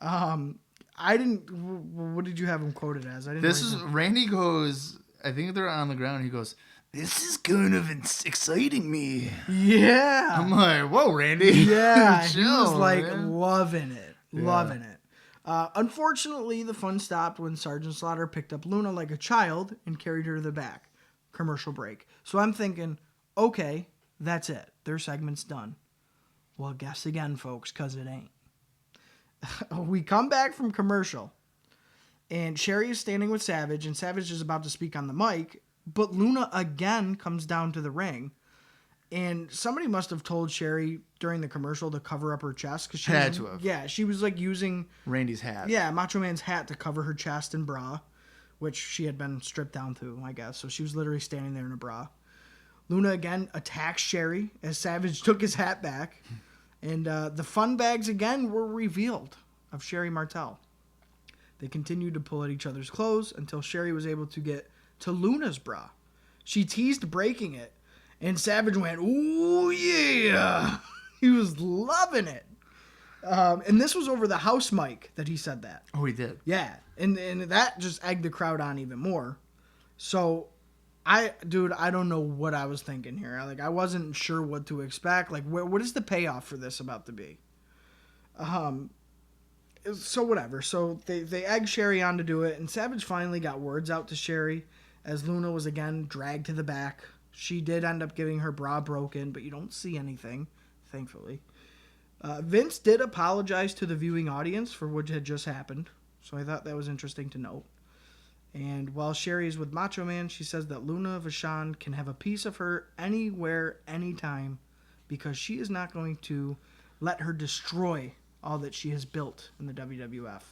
I didn't. What did you have him quoted as? I didn't. Randy goes. I think they're on the ground. He goes, "This is kind of exciting me." Yeah. I'm like, "Whoa, Randy." Yeah. Chill, he was like man. loving it. Unfortunately, the fun stopped when Sergeant Slaughter picked up Luna like a child and carried her to the back. Commercial break. So I'm thinking, okay, that's it. Their segment's done. Well, guess again, folks, because it ain't. We come back from commercial, and Sherri is standing with Savage, and Savage is about to speak on the mic, but Luna again comes down to the ring, and somebody must have told Sherri during the commercial to cover up her chest. Cause she had to have. Yeah, she was like using Randy's hat. Yeah, Macho Man's hat to cover her chest and bra, which she had been stripped down to, I guess. So she was literally standing there in a bra. Luna again attacks Sherri as Savage took his hat back. And the fun bags again were revealed of Sherri Martel. They continued to pull at each other's clothes until Sherri was able to get to Luna's bra. She teased breaking it, and Savage went, "Ooh, yeah!" He was loving it. And this was over the house mic that he said that. Oh, he did? Yeah. And that just egged the crowd on even more. So, I don't know what I was thinking here. I wasn't sure what to expect. Like, what is the payoff for this about to be? So whatever. So they egged Sherri on to do it, and Savage finally got words out to Sherri as Luna was again dragged to the back. She did end up getting her bra broken, but you don't see anything, thankfully. Vince did apologize to the viewing audience for what had just happened, so I thought that was interesting to note. And while Sherri is with Macho Man, she says that Luna Vachon can have a piece of her anywhere, anytime, because she is not going to let her destroy all that she has built in the WWF.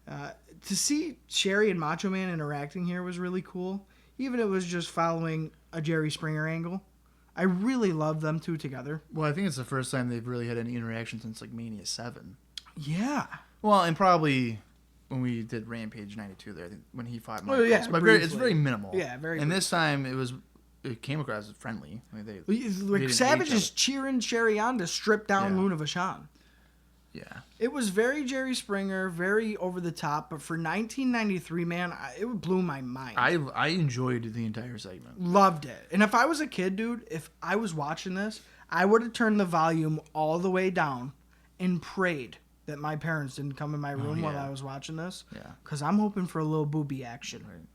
To see Sherri and Macho Man interacting here was really cool, even if it was just following a Jerry Springer angle. I really love them two together. Well, I think it's the first time they've really had any interaction since like Mania 7. Yeah. Well, and probably when we did Rampage 92 there, I think when he fought Michaels. Oh, yeah, but it's very minimal. Yeah, very. And this time it came across as friendly. Like Savage is cheering Sherri on to strip down Luna Vachon. Yeah. It was very Jerry Springer, very over the top, but for 1993, man, it blew my mind. I enjoyed the entire segment. Loved it. And if I was a kid, dude, if I was watching this, I would have turned the volume all the way down and prayed that my parents didn't come in my room while I was watching this. Yeah. Because I'm hoping for a little booby action. Right.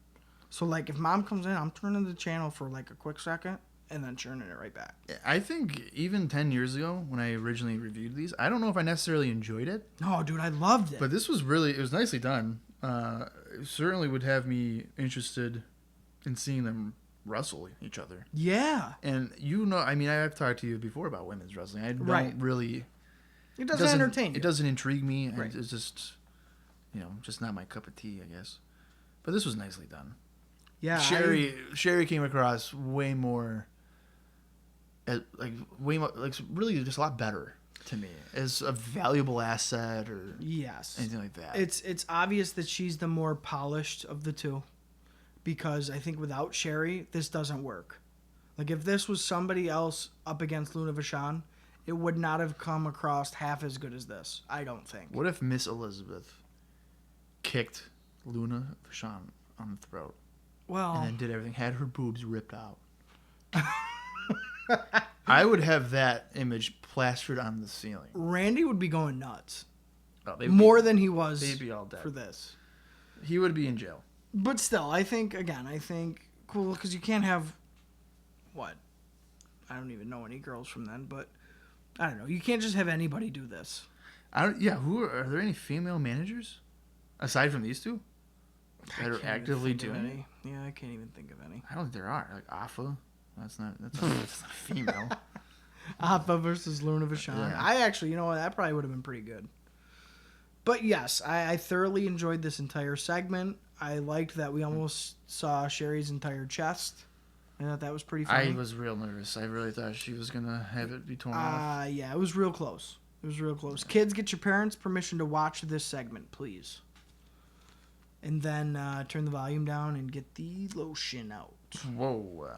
So, like, if mom comes in, I'm turning the channel for, like, a quick second and then churning it right back. I think even 10 years ago when I originally reviewed these, I don't know if I necessarily enjoyed it. No, dude, I loved it. But this was it was nicely done. It certainly would have me interested in seeing them wrestle each other. Yeah. And I mean, I've talked to you before about women's wrestling. I don't really... It doesn't entertain you. It doesn't intrigue me. Right. It's just, just not my cup of tea, I guess. But this was nicely done. Yeah. Sherri came across way more, really just a lot better to me as a valuable asset or anything like that. It's obvious that she's the more polished of the two, because I think without Sherri, this doesn't work. Like if this was somebody else up against Luna Vachon, it would not have come across half as good as this. I don't think. What if Miss Elizabeth kicked Luna Vachon on the throat? Well, and then did everything, had her boobs ripped out. I would have that image plastered on the ceiling. Randy would be going nuts. Oh, than he was they'd be all dead. For this. He would be in jail. But still, I think, cool, because you can't have, what? I don't even know any girls from then, but I don't know. You can't just have anybody do this. Are there any female managers aside from these two that are actively doing it? Yeah, I can't even think of any. I don't think there are. Like Afa, that's not female. Afa versus Luna Vachon. Yeah. I actually, that probably would have been pretty good. But yes, I thoroughly enjoyed this entire segment. I liked that we almost saw Sherri's entire chest. I thought that was pretty funny. I was real nervous. I really thought she was going to have it be torn off. Yeah, it was real close. Kids, get your parents' permission to watch this segment, please. And then turn the volume down and get the lotion out. Whoa.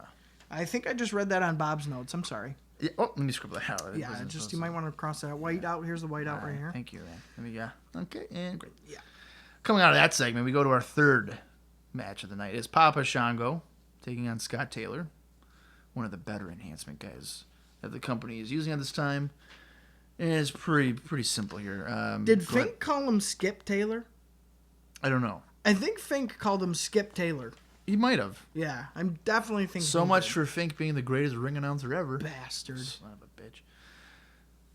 I think I just read that on Bob's notes. I'm sorry. Yeah, let me scribble that out. Yeah, you might want to cross that white out. Here's the white out right here. Thank you, man. Okay, and great. Yeah. Coming out of that segment, we go to our third match of the night. It's Papa Shango taking on Scott Taylor, one of the better enhancement guys that the company is using at this time. And it's pretty simple here. Did Fink call him Skip Taylor? I don't know. I think Fink called him Skip Taylor. He might have. Yeah, I'm definitely thinking. So much for Fink being the greatest ring announcer ever. Bastard. Son of a bitch.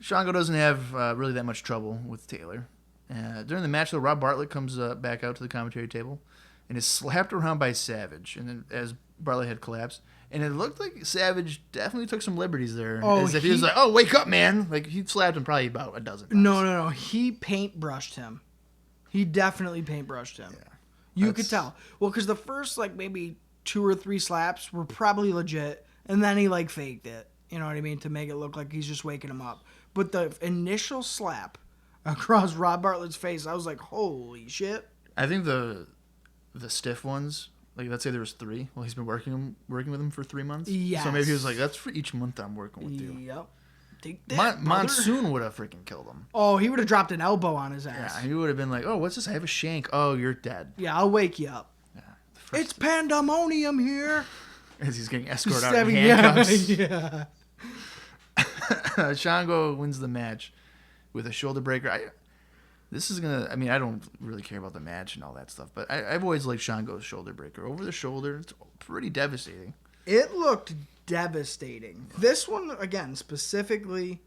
Shango doesn't have really that much trouble with Taylor. During the match, though, Rob Bartlett comes back out to the commentary table and is slapped around by Savage. And then as Bartlett had collapsed, and it looked like Savage definitely took some liberties there. As if he was like, "Oh, wake up, man!" Like he slapped him probably about a dozen times. No. He paintbrushed him. He definitely paintbrushed him. Yeah. You could tell. Well, because the first, maybe 2 or 3 slaps were probably legit, and then he, faked it. You know what I mean? To make it look like he's just waking him up. But the initial slap across Rob Bartlett's face, I was like, holy shit. I think the stiff ones, let's say there was 3. Well, he's been working with him for 3 months. Yes. So maybe he was like, that's for each month I'm working with you. Yep. Take that, Monsoon would have freaking killed him. Oh, he would have dropped an elbow on his ass. Yeah, he would have been like, oh, what's this? I have a shank. Oh, you're dead. Yeah, I'll wake you up. Yeah. It's pandemonium here. As he's getting escorted out in handcuffs. Yeah. Shango wins the match with a shoulder breaker. I don't really care about the match and all that stuff, but I've always liked Shango's shoulder breaker. Over the shoulder, it's pretty devastating. It looked devastating. This one, again, specifically,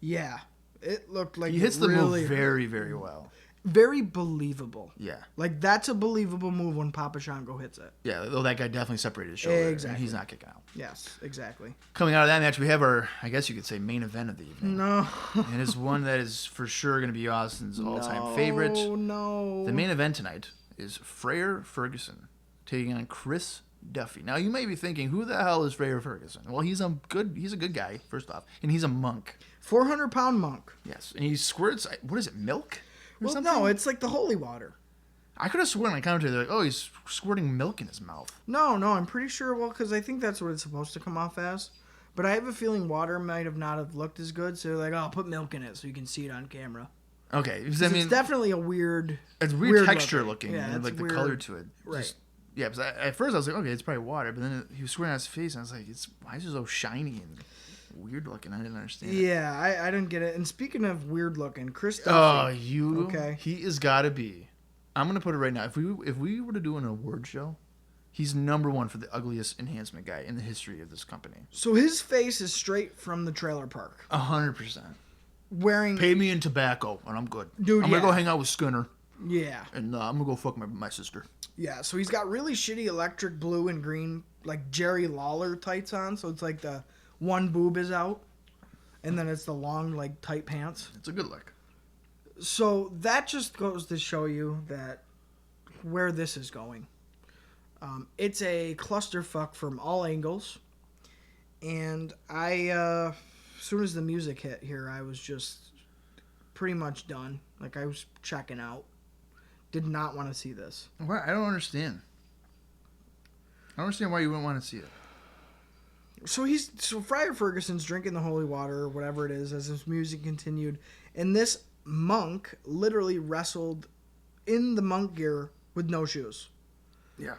yeah, it looked like he hits the move very, very well. Very believable. Yeah. That's a believable move when Papa Shango hits it. Yeah, though that guy definitely separated his shoulder. Exactly. And he's not kicking out. Yes, exactly. Coming out of that match, we have our, I guess you could say, main event of the evening. No. And it's one that is for sure going to be Austin's all-time favorite. No. The main event tonight is Friar Ferguson taking on Chris Duffy. Now, you may be thinking, who the hell is Friar Ferguson? Well, he's a good guy, first off, and he's a monk. 400-pound monk. Yes, and he squirts, what is it, milk? Well, no, it's like the holy water. I could have sworn on commentary, they're like, oh, he's squirting milk in his mouth. No, I'm pretty sure, because I think that's what it's supposed to come off as. But I have a feeling water might have not have looked as good, so they're like, oh, put milk in it so you can see it on camera. Okay. It's definitely a weird... It's weird texture looking, yeah, and the color to it. Right. Yeah, because at first I was like, okay, it's probably water, but then he was squirting on his face, and I was like, why is it so shiny and weird looking? I didn't understand. Yeah, I didn't get it. And speaking of weird looking, Chris Duffy. Okay. He has got to be. I'm gonna put it right now. If we were to do an award show, He's number one for the ugliest enhancement guy in the history of this company. So his face is straight from the trailer park. 100%. Wearing... Pay me in tobacco, and I'm good. Dude, I'm going to go hang out with Skinner. Yeah. And I'm going to go fuck my sister. Yeah, so he's got really shitty electric blue and green, like Jerry Lawler tights on. So it's like the one boob is out. And then it's the long, like, tight pants. It's a good look. So that just goes to show you that where this is going. It's a clusterfuck from all angles. And as soon as the music hit here, I was just pretty much done. Like, I was checking out. Did not want to see this. What? I don't understand. I don't understand why you wouldn't want to see it. So Friar Ferguson's drinking the holy water or whatever it is as his music continued. And this monk literally wrestled in the monk gear with no shoes. Yeah.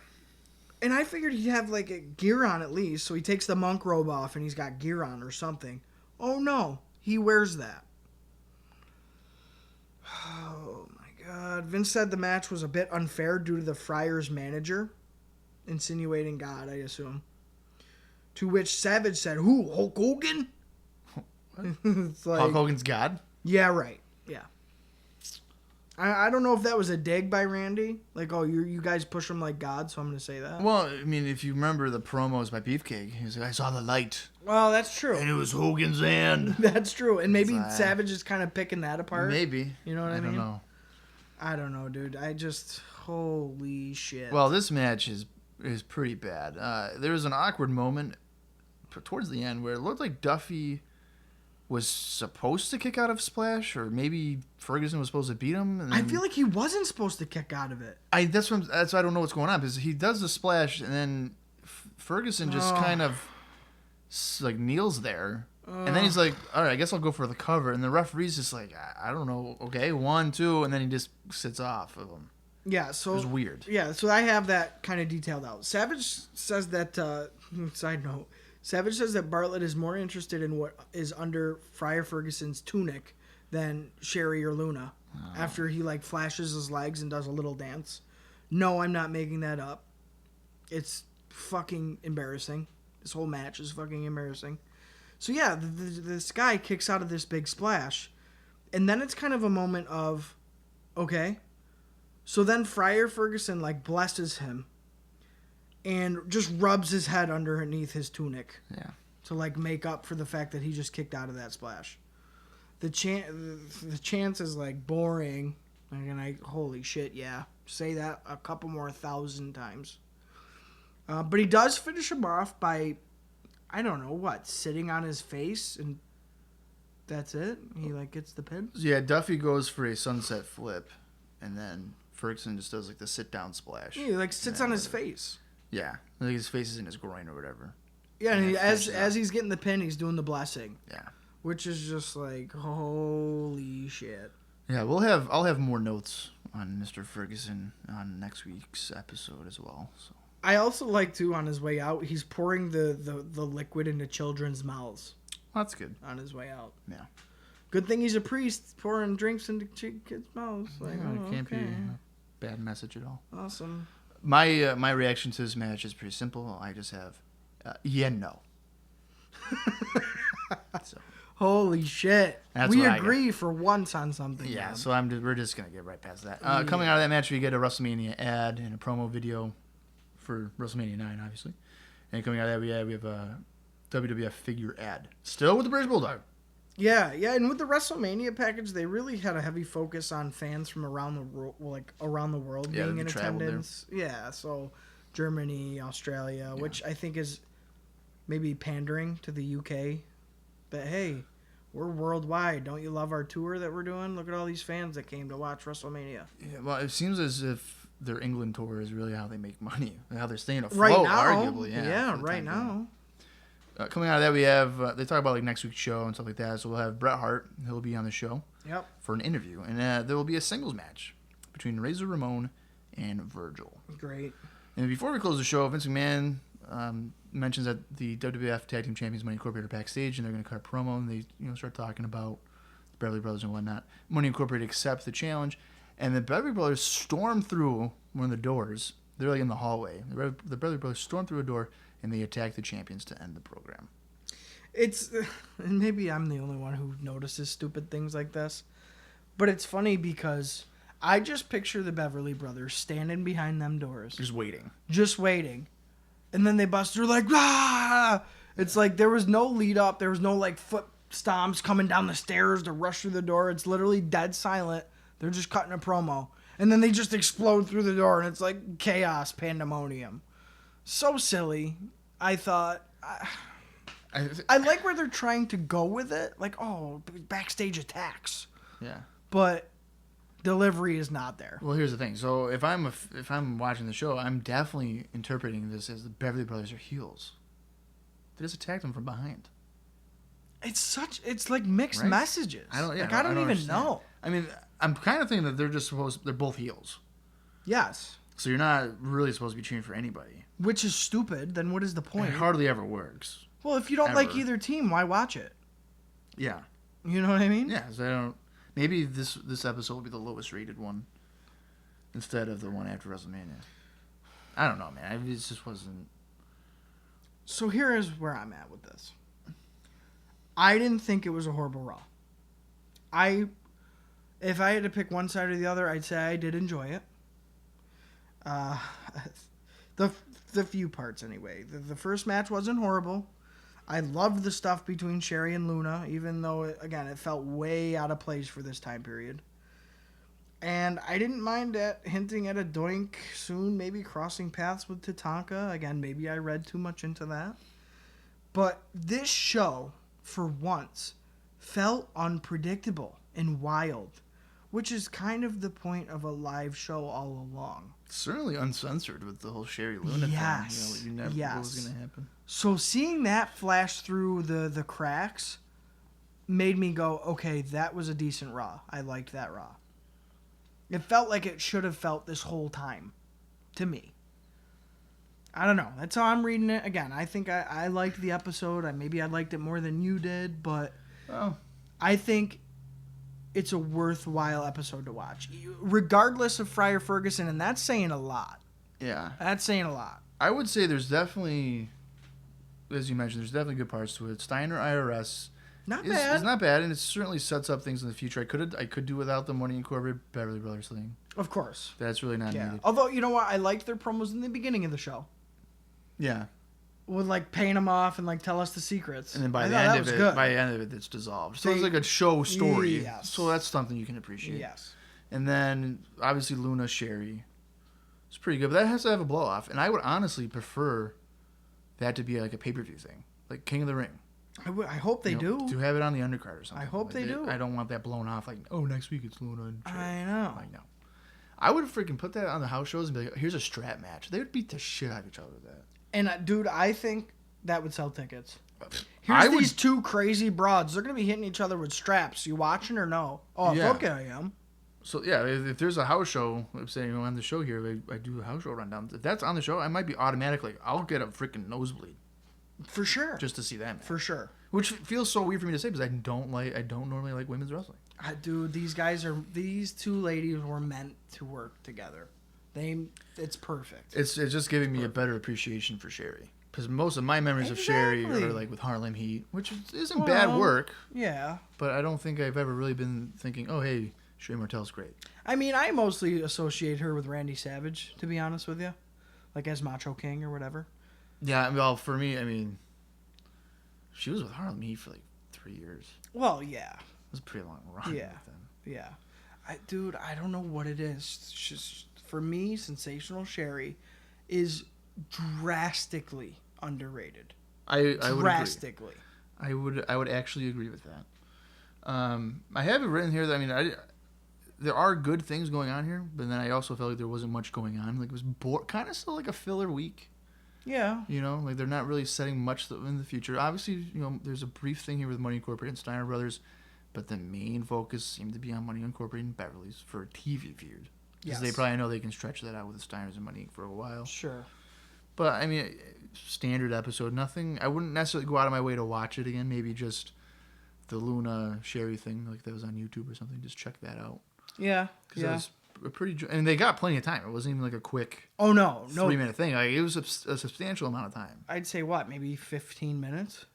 And I figured he'd have like a gear on at least. So he takes the monk robe off and he's got gear on or something. Oh no, he wears that. Oh my God. Vince said the match was a bit unfair due to the Friar's manager. Insinuating God, I assume. To which Savage said, "Who? Hulk Hogan?" It's like, Hulk Hogan's God? yeah, right. Yeah. I don't know if that was a dig by Randy. Like, oh, you guys push him like God, so I'm going to say that. Well, I mean, if you remember the promos by Beefcake, he was like, I saw the light. Well, that's true. And it was Hogan's hand. That's true. And maybe Savage is kind of picking that apart. Maybe. You know what I mean? I don't know. I don't know, dude. Holy shit. Well, this match is pretty bad. There was an awkward moment towards the end where it looked like Duffy was supposed to kick out of Splash, or maybe Ferguson was supposed to beat him. And then, I feel like he wasn't supposed to kick out of it. That's why I don't know what's going on, because he does the splash and then Ferguson just kind of like kneels there, and then he's like, "All right, I guess I'll go for the cover." And the referee's just like, "I don't know, okay, 1, 2," and then he just sits off of him. Yeah, so it was weird. Yeah, so I have that kind of detailed out. Savage says that. Side note. Savage says that Bartlett is more interested in what is under Friar Ferguson's tunic than Sherri or Luna. After he like flashes his legs and does a little dance. No, I'm not making that up. It's fucking embarrassing. This whole match is fucking embarrassing. So yeah, this guy kicks out of this big splash, and then it's kind of a moment of, okay. So then Friar Ferguson like blesses him. And just rubs his head underneath his tunic. Yeah. To like make up for the fact that he just kicked out of that splash. The chance is like boring. And holy shit, yeah. Say that a couple more 1,000 times. But he does finish him off by, I don't know what, sitting on his face, and that's it. He like gets the pin. Yeah, Duffy goes for a sunset flip, and then Ferguson just does like the sit down splash. He like sits on his face. Yeah, like his face is in his groin or whatever. Yeah, and as he's getting the pin, he's doing the blessing. Yeah, which is just like holy shit. Yeah, I'll have more notes on Mr. Ferguson on next week's episode as well. So I also like too on his way out, he's pouring the liquid into children's mouths. Well, that's good. On his way out. Yeah. Good thing he's a priest pouring drinks into kids' mouths. Like, it can't be a bad message at all. Awesome. My reaction to this match is pretty simple. I just have, no. So. Holy shit. That's we agree for once on something. Yeah, man. so we're just going to get right past that. Coming out of that match, we get a WrestleMania ad and a promo video for WrestleMania 9, obviously. And coming out of that, we have a WWF figure ad. Still with the British Bulldog. Yeah, and with the WrestleMania package, they really had a heavy focus on fans from around the world being in attendance. There. Yeah, so Germany, Australia, which I think is maybe pandering to the UK. But hey, we're worldwide. Don't you love our tour that we're doing? Look at all these fans that came to watch WrestleMania. Yeah, well, it seems as if their England tour is really how they make money, how they're staying afloat, right now, arguably. Yeah, right now. Coming out of that, we have they talk about like next week's show and stuff like that. So we'll have Bret Hart. He'll be on the show for an interview, and there will be a singles match between Razor Ramon and Virgil. Great. And before we close the show, Vince McMahon mentions that the WWF Tag Team Champions Money Incorporated are backstage, and they're going to cut a promo, and they start talking about the Beverly Brothers and whatnot. Money Incorporated accepts the challenge, and the Beverly Brothers storm through one of the doors They're like in the hallway. The Beverly Brothers storm through a door and they attack the champions to end the program. It's, and maybe I'm the only one who notices stupid things like this, but it's funny because I just picture the Beverly Brothers standing behind them doors. Just waiting. Just waiting. And then they bust through like, ah! It's like there was no lead up. There was no like foot stomps coming down the stairs to rush through the door. It's literally dead silent. They're just cutting a promo. And then they just explode through the door and it's like chaos, pandemonium. So silly. I thought... I like where they're trying to go with it. Like, oh, backstage attacks. Yeah. But delivery is not there. Well, here's the thing. So if I'm watching the show, I'm definitely interpreting this as the Beverly Brothers are heels. They just attacked them from behind. It's like mixed messages. I don't even know. I mean, I'm kind of thinking that they're both heels. Yes. So you're not really supposed to be cheering for anybody. Which is stupid. Then what is the point? It hardly ever works. Well, if you don't like either team, why watch it? Yeah. You know what I mean? Yeah. So I don't. Maybe this episode will be the lowest rated one instead of the one after WrestleMania. I don't know, man. It just wasn't. So here is where I'm at with this. I didn't think it was a horrible Raw. If I had to pick one side or the other, I'd say I did enjoy it. The few parts anyway. The first match wasn't horrible. I loved the stuff between Sherri and Luna, even though, it felt way out of place for this time period. And I didn't mind hinting at a Doink soon, maybe crossing paths with Tatanka. Again, maybe I read too much into that. But this show, for once, felt unpredictable and wild, which is kind of the point of a live show all along. Certainly uncensored with the whole Sherri Luna yes. thing. You never knew what was going to happen. So seeing that flash through the cracks made me go, okay, that was a decent Raw. I liked that Raw. It felt like it should have felt this whole time, to me. I don't know. That's how I'm reading it. Again, I think I liked the episode. Maybe I liked it more than you did, but I think it's a worthwhile episode to watch, regardless of Friar Ferguson, and that's saying a lot. Yeah. That's saying a lot. I would say there's definitely, as you mentioned, there's definitely good parts to it. Steiner IRS Not bad. It's not bad, and it certainly sets up things in the future. I could do without the Money Incorporated Beverly Brothers thing. Of course. That's really not needed. Although, you know what? I liked their promos in the beginning of the show. Yeah. Would like paying them off and like tell us the secrets. And then by the end of it, it's dissolved. So it's like a show story. Yes. So that's something you can appreciate. Yes. And then obviously Luna Sherri. It's pretty good, but that has to have a blow off. And I would honestly prefer that to be like a pay-per-view thing, like King of the Ring. I hope they do. To have it on the undercard or something. I hope they do. I don't want that blown off like, oh, next week it's Luna and Sherri. I know. Like, no. I would freaking put that on the house shows and be like, here's a strap match. They would beat the shit out of each other with that. And dude, I think that would sell tickets. Here's these two crazy broads. They're going to be hitting each other with straps. You watching or no? Oh, yeah. Okay, I am. So, yeah, if there's a house show, I'm saying on the show here, I do a house show rundown. If that's on the show, I might be automatically, I'll get a freaking nosebleed. For sure. Just to see that match. For sure. Which feels so weird for me to say because I don't normally like women's wrestling. Dude, these two ladies were meant to work together. It's perfect. It's just giving me a better appreciation for Sherri. Because most of my memories of Sherri are like with Harlem Heat, which isn't bad work. Yeah. But I don't think I've ever really been thinking, oh, hey, Sherri Martel's great. I mean, I mostly associate her with Randy Savage, to be honest with you. Like as Macho King or whatever. Yeah, well, for me, I mean, she was with Harlem Heat for like 3 years. Well, yeah. It was a pretty long run. Yeah. Yeah. Dude, I don't know what it is. It's just, for me, Sensational Sherri is drastically underrated. I would drastically. Agree. I would actually agree with that. I have it written here that, I mean, there are good things going on here, but then I also felt like there wasn't much going on. Like, it was kind of still like a filler week. Yeah. You know, like they're not really setting much in the future. Obviously, you know, there's a brief thing here with Money Incorporated and Steiner Brothers, but the main focus seemed to be on Money Incorporated and Beverly's for a TV feud. Because they probably know they can stretch that out with the Steiners and Money for a while. Sure. But, I mean, standard episode, nothing. I wouldn't necessarily go out of my way to watch it again. Maybe just the Luna Sherri thing, like that was on YouTube or something. Just check that out. Yeah. Because a pretty, and they got plenty of time. It wasn't even like a quick. Oh no, 3-minute thing. Like, it was a substantial amount of time. I'd say what, maybe 15 minutes.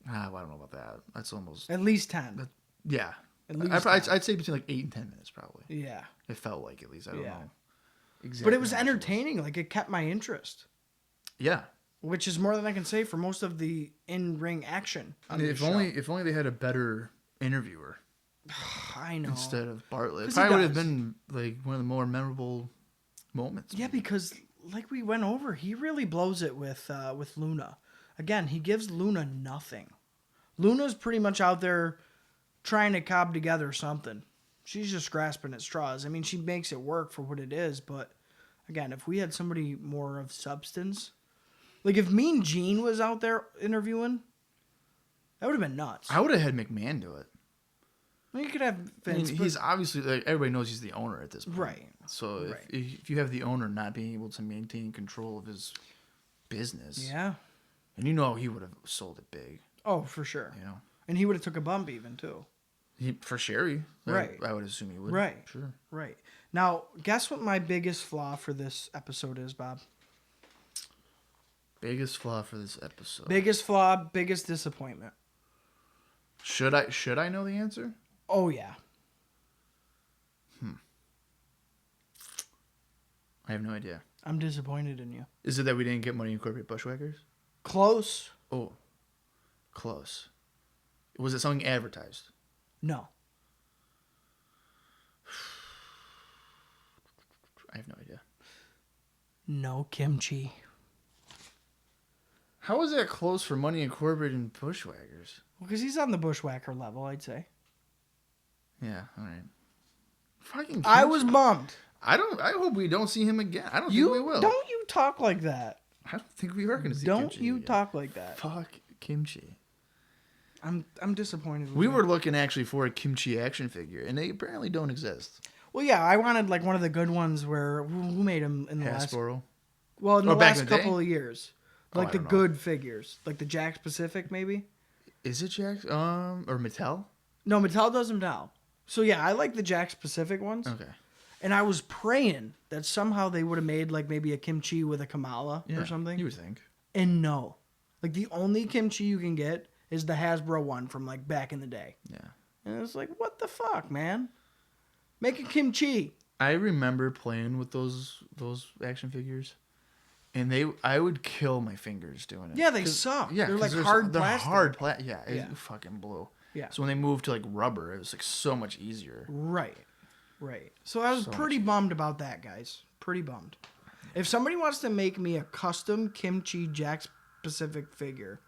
Well, I don't know about that. That's almost at least 10. Yeah, at least I'd say between like 8 and 10 minutes probably. Yeah, it felt like at least. I don't know exactly. But it was entertaining. Like it kept my interest. Yeah, which is more than I can say for most of the in-ring action. If only they had a better interviewer. I know. Instead of Bartlett, it probably would have been like one of the more memorable moments. Yeah, because like we went over, he really blows it with Luna. Again, he gives Luna nothing. Luna's pretty much out there trying to cob together something. She's just grasping at straws. I mean, she makes it work for what it is, but again, if we had somebody more of substance, like if Mean Gene was out there interviewing, that would have been nuts. I would have had McMahon do it. Well, you could have Vince. I mean, he's obviously, like, everybody knows he's the owner at this point. Right. So if you have the owner not being able to maintain control of his business, yeah, and you know he would have sold it big. Oh, for sure. You know, and he would have took a bump even too. For Sherri, right? I would assume he would. Right. Sure. Right. Now, guess what my biggest flaw for this episode is, Bob? Biggest flaw for this episode. Biggest flaw, biggest disappointment. Should I know the answer? Oh yeah. I have no idea. I'm disappointed in you. Is it that we didn't get Money Incorporated Bushwhackers? Close. Oh, close. Was it something advertised? No. I have no idea. No kimchi. How was that close for Money Incorporated and Bushwhackers? Well, because he's on the bushwhacker level, I'd say. Yeah, all right. Fucking. I was bummed. I hope we don't see him again. I don't think we will. Don't you talk like that. I don't think we are going to see. Don't Kimchi you again. talk like that. Fuck kimchi. I'm disappointed. We were looking actually for a kimchi action figure, and they apparently don't exist. Well, yeah, I wanted like one of the good ones where who made them in the Hasbro. Well, in the back last in the couple of years, like the good figures, like the Jack Pacific, maybe. Is it Jack? Or Mattel? No, Mattel does them now. So yeah, I like the Jack Pacific ones. Okay. And I was praying that somehow they would have made like maybe a kimchi with a Kamala or something. You would think. And no, like the only kimchi you can get is the Hasbro one from like back in the day. Yeah. And it's like, what the fuck, man? Make a kimchi. I remember playing with those action figures, and I would kill my fingers doing it. Yeah, they suck. Yeah, they're like hard plastic. They're hard plastic. Yeah, it fucking blew. Yeah. So when they moved to like rubber, it was like so much easier. Right. So I was pretty bummed about that, guys. Pretty bummed. If somebody wants to make me a custom kimchi Jack Pacific figure,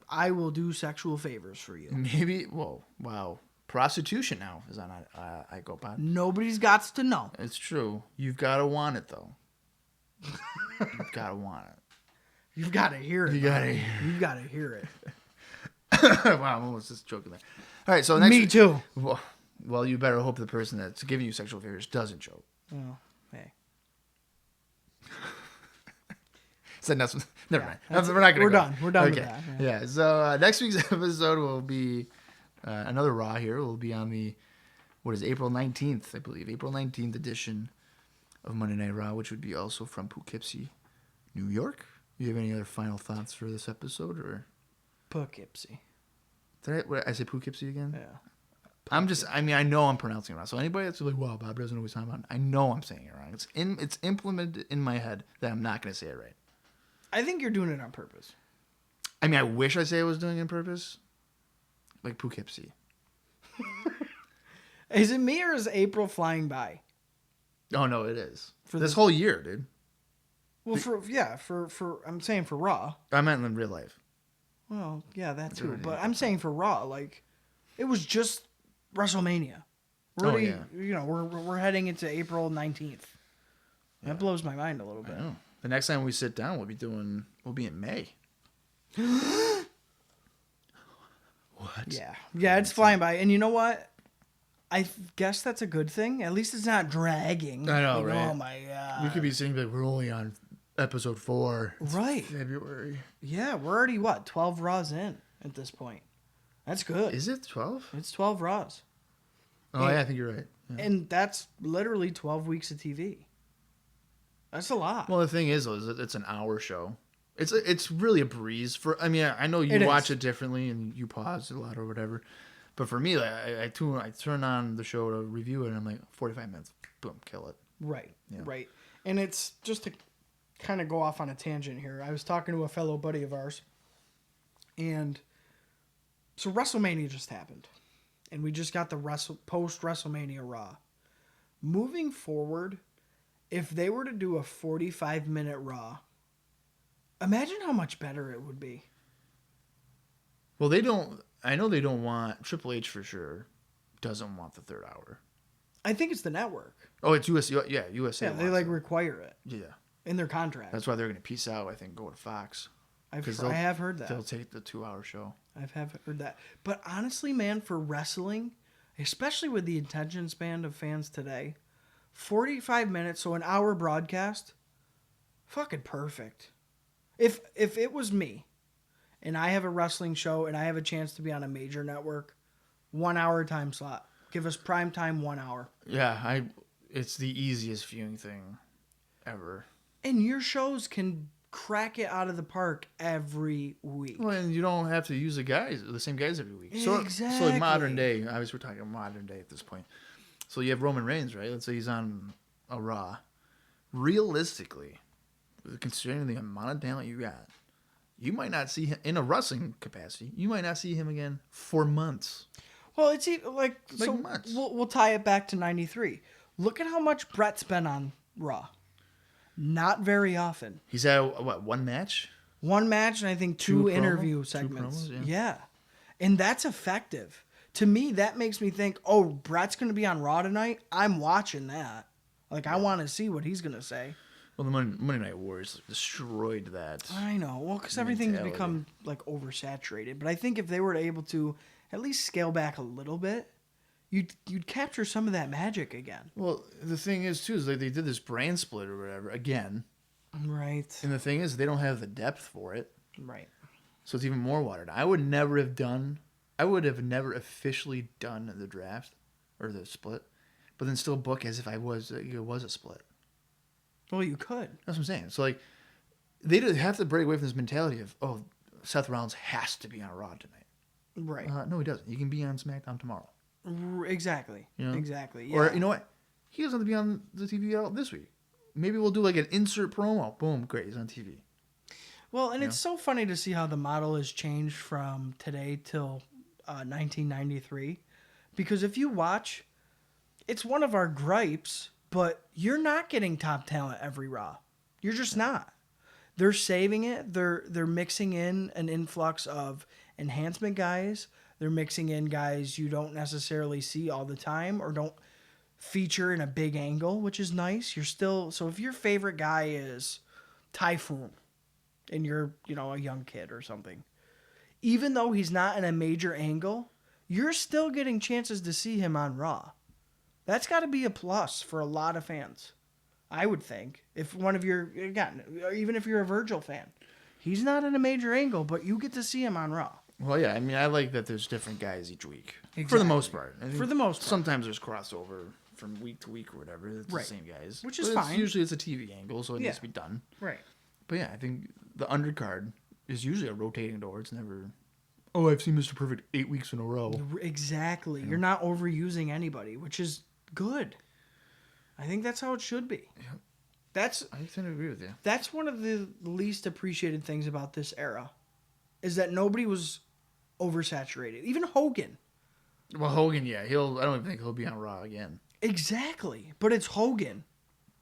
I will do sexual favors for you. Maybe. Whoa. Wow. Prostitution now is on iGoPod. Nobody's got to know. It's true. You've got to want it, though. You've got to want it. You've got to hear it. You got to hear it. Wow, I'm almost just joking there. All right, so next Me too. Well, you better hope the person that's giving you sexual favors doesn't choke. Oh, hey. So never mind. We're not going to go. Done. We're done okay. with that. Yeah. So next week's episode will be another Raw here. Will be on the, April 19th, I believe. April 19th edition of Monday Night Raw, which would be also from Poughkeepsie, New York. Do you have any other final thoughts for this episode? Or Poughkeepsie. Did I say Poughkeepsie again? Yeah. I know I'm pronouncing it wrong. So anybody that's like, wow, Bob doesn't know what he's talking about, I know I'm saying it wrong. It's implemented in my head that I'm not going to say it right. I think you're doing it on purpose. I mean, I wish I say I was doing it on purpose. Like Poughkeepsie. Is it me or is April flying by? Oh, no, it is. For this whole year, dude. Well, I'm saying for Raw. I meant in real life. Well, yeah, that too. But I'm saying for Raw, like, it was just WrestleMania. We're already, we're heading into April 19th. That blows my mind a little bit. I know. The next time we sit down, we'll be in May. What? Yeah, it's flying by. And you know what? I guess that's a good thing. At least it's not dragging. I know, right? Oh my god. We could be saying that we're only on episode 4. Right. February. Yeah, we're already 12 Raws in at this point. That's good. Is it 12? It's 12 Raws. Oh, yeah, I think you're right. And that's literally 12 weeks of TV. That's a lot. Well, the thing is, though, is that it's an hour show. It's really a breeze. I know you watch it differently and you pause a lot or whatever. But for me, like, I turn on the show to review it, and I'm like, 45 minutes, boom, kill it. Right, right. And it's just to kind of go off on a tangent here. I was talking to a fellow buddy of ours, and so WrestleMania just happened, and we just got the post-WrestleMania Raw. Moving forward, if they were to do a 45-minute Raw, imagine how much better it would be. Well, I know they don't want, Triple H for sure doesn't want the third hour. I think it's the network. Oh, it's USA. Yeah, USA. Yeah, they require it. Yeah. In their contract. That's why they're going to peace out, I think, go to Fox. I have heard that. They'll take the 2-hour show. I have heard that. But honestly, man, for wrestling, especially with the attention span of fans today, 45 minutes, so an hour broadcast, fucking perfect. If it was me, and I have a wrestling show, and I have a chance to be on a major network, 1 hour time slot. Give us prime time 1 hour. Yeah, it's the easiest viewing thing ever. And your shows can crack it out of the park every week. Well, and you don't have to use the same guys every week. Exactly. So like modern day, obviously we're talking modern day at this point. So you have Roman Reigns, right? Let's say he's on a Raw. Realistically, considering the amount of talent you got, you might not see him in a wrestling capacity. You might not see him again for months. Well, it's like so months. We'll tie it back to 93. Look at how much Brett's been on Raw. Not very often. He's had, one match? One match, and I think two interview segments. 2 promos, yeah. And that's effective. To me, that makes me think, oh, Brett's going to be on Raw tonight? I'm watching that. Like, I want to see what he's going to say. Well, the Monday Night Wars destroyed that. I know. Well, because everything's become, like, oversaturated. But I think if they were able to at least scale back a little bit, you'd capture some of that magic again. Well, the thing is, too, is like they did this brand split or whatever again. Right. And the thing is, they don't have the depth for it. Right. So it's even more watered. I would have never officially done the draft or the split, but then still book as if it was a split. Well, you could. That's what I'm saying. So, like, they have to break away from this mentality of, oh, Seth Rollins has to be on Raw tonight. Right. No, he doesn't. He can be on SmackDown tomorrow. Exactly. You know? Exactly. Yeah. Or, you know what? He doesn't have to be on the TV at all this week. Maybe we'll do, like, an insert promo. Boom, great, he's on TV. Well, and it's so funny to see how the model has changed from today till 1993. Because if you watch, it's one of our gripes, but you're not getting top talent every Raw. You're just not. They're saving it. They're mixing in an influx of enhancement guys. They're mixing in guys you don't necessarily see all the time or don't feature in a big angle, which is nice. So if your favorite guy is Typhoon and you're, a young kid or something, even though he's not in a major angle, you're still getting chances to see him on Raw. That's got to be a plus for a lot of fans, I would think. If one of even if you're a Virgil fan, he's not in a major angle, but you get to see him on Raw. Well, yeah, I mean, I like that there's different guys each week. Exactly. For the most part. For the most part. Sometimes there's crossover from week to week or whatever. It's the same guys. Which is fine. Usually it's a TV angle, so it needs to be done. Right. But yeah, I think the undercard is usually a rotating door. It's never, oh, I've seen Mr. Perfect 8 weeks in a row. Exactly. You're not overusing anybody, which is good. I think that's how it should be. Yeah. I tend to agree with you. That's one of the least appreciated things about this era, is that nobody was oversaturated. Even Hogan. Well, Hogan, yeah. I don't even think he'll be on Raw again. Exactly. But it's Hogan.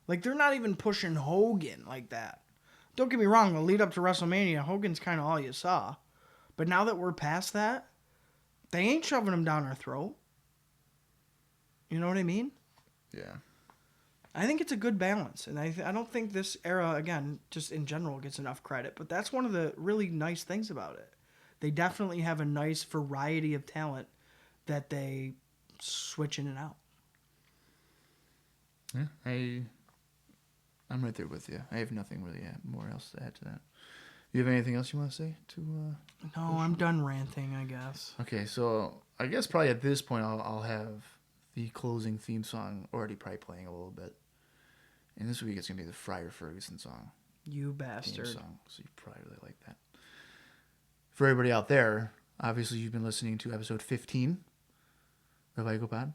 Like, they're not even pushing Hogan like that. Don't get me wrong, the lead up to WrestleMania, Hogan's kind of all you saw. But now that we're past that, they ain't shoving him down our throat. You know what I mean? Yeah. I think it's a good balance. And I don't think this era, again, just in general, gets enough credit. But that's one of the really nice things about it. They definitely have a nice variety of talent that they switch in and out. Yeah, I'm right there with you. I have nothing really more else to add to that. You have anything else you want to say? No, I'm done ranting, I guess. Okay, so I guess probably at this point I'll have the closing theme song already probably playing a little bit. And this week it's going to be the Friar Ferguson song. You Theme bastard. song. So you probably really like that. For everybody out there, obviously you've been listening to episode 15 of IcoPod.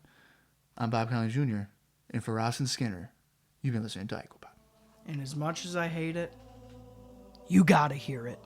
I'm Bob Conley Jr. And for Ross and Skinner, you've been listening to IcoPod. And as much as I hate it, you gotta hear it.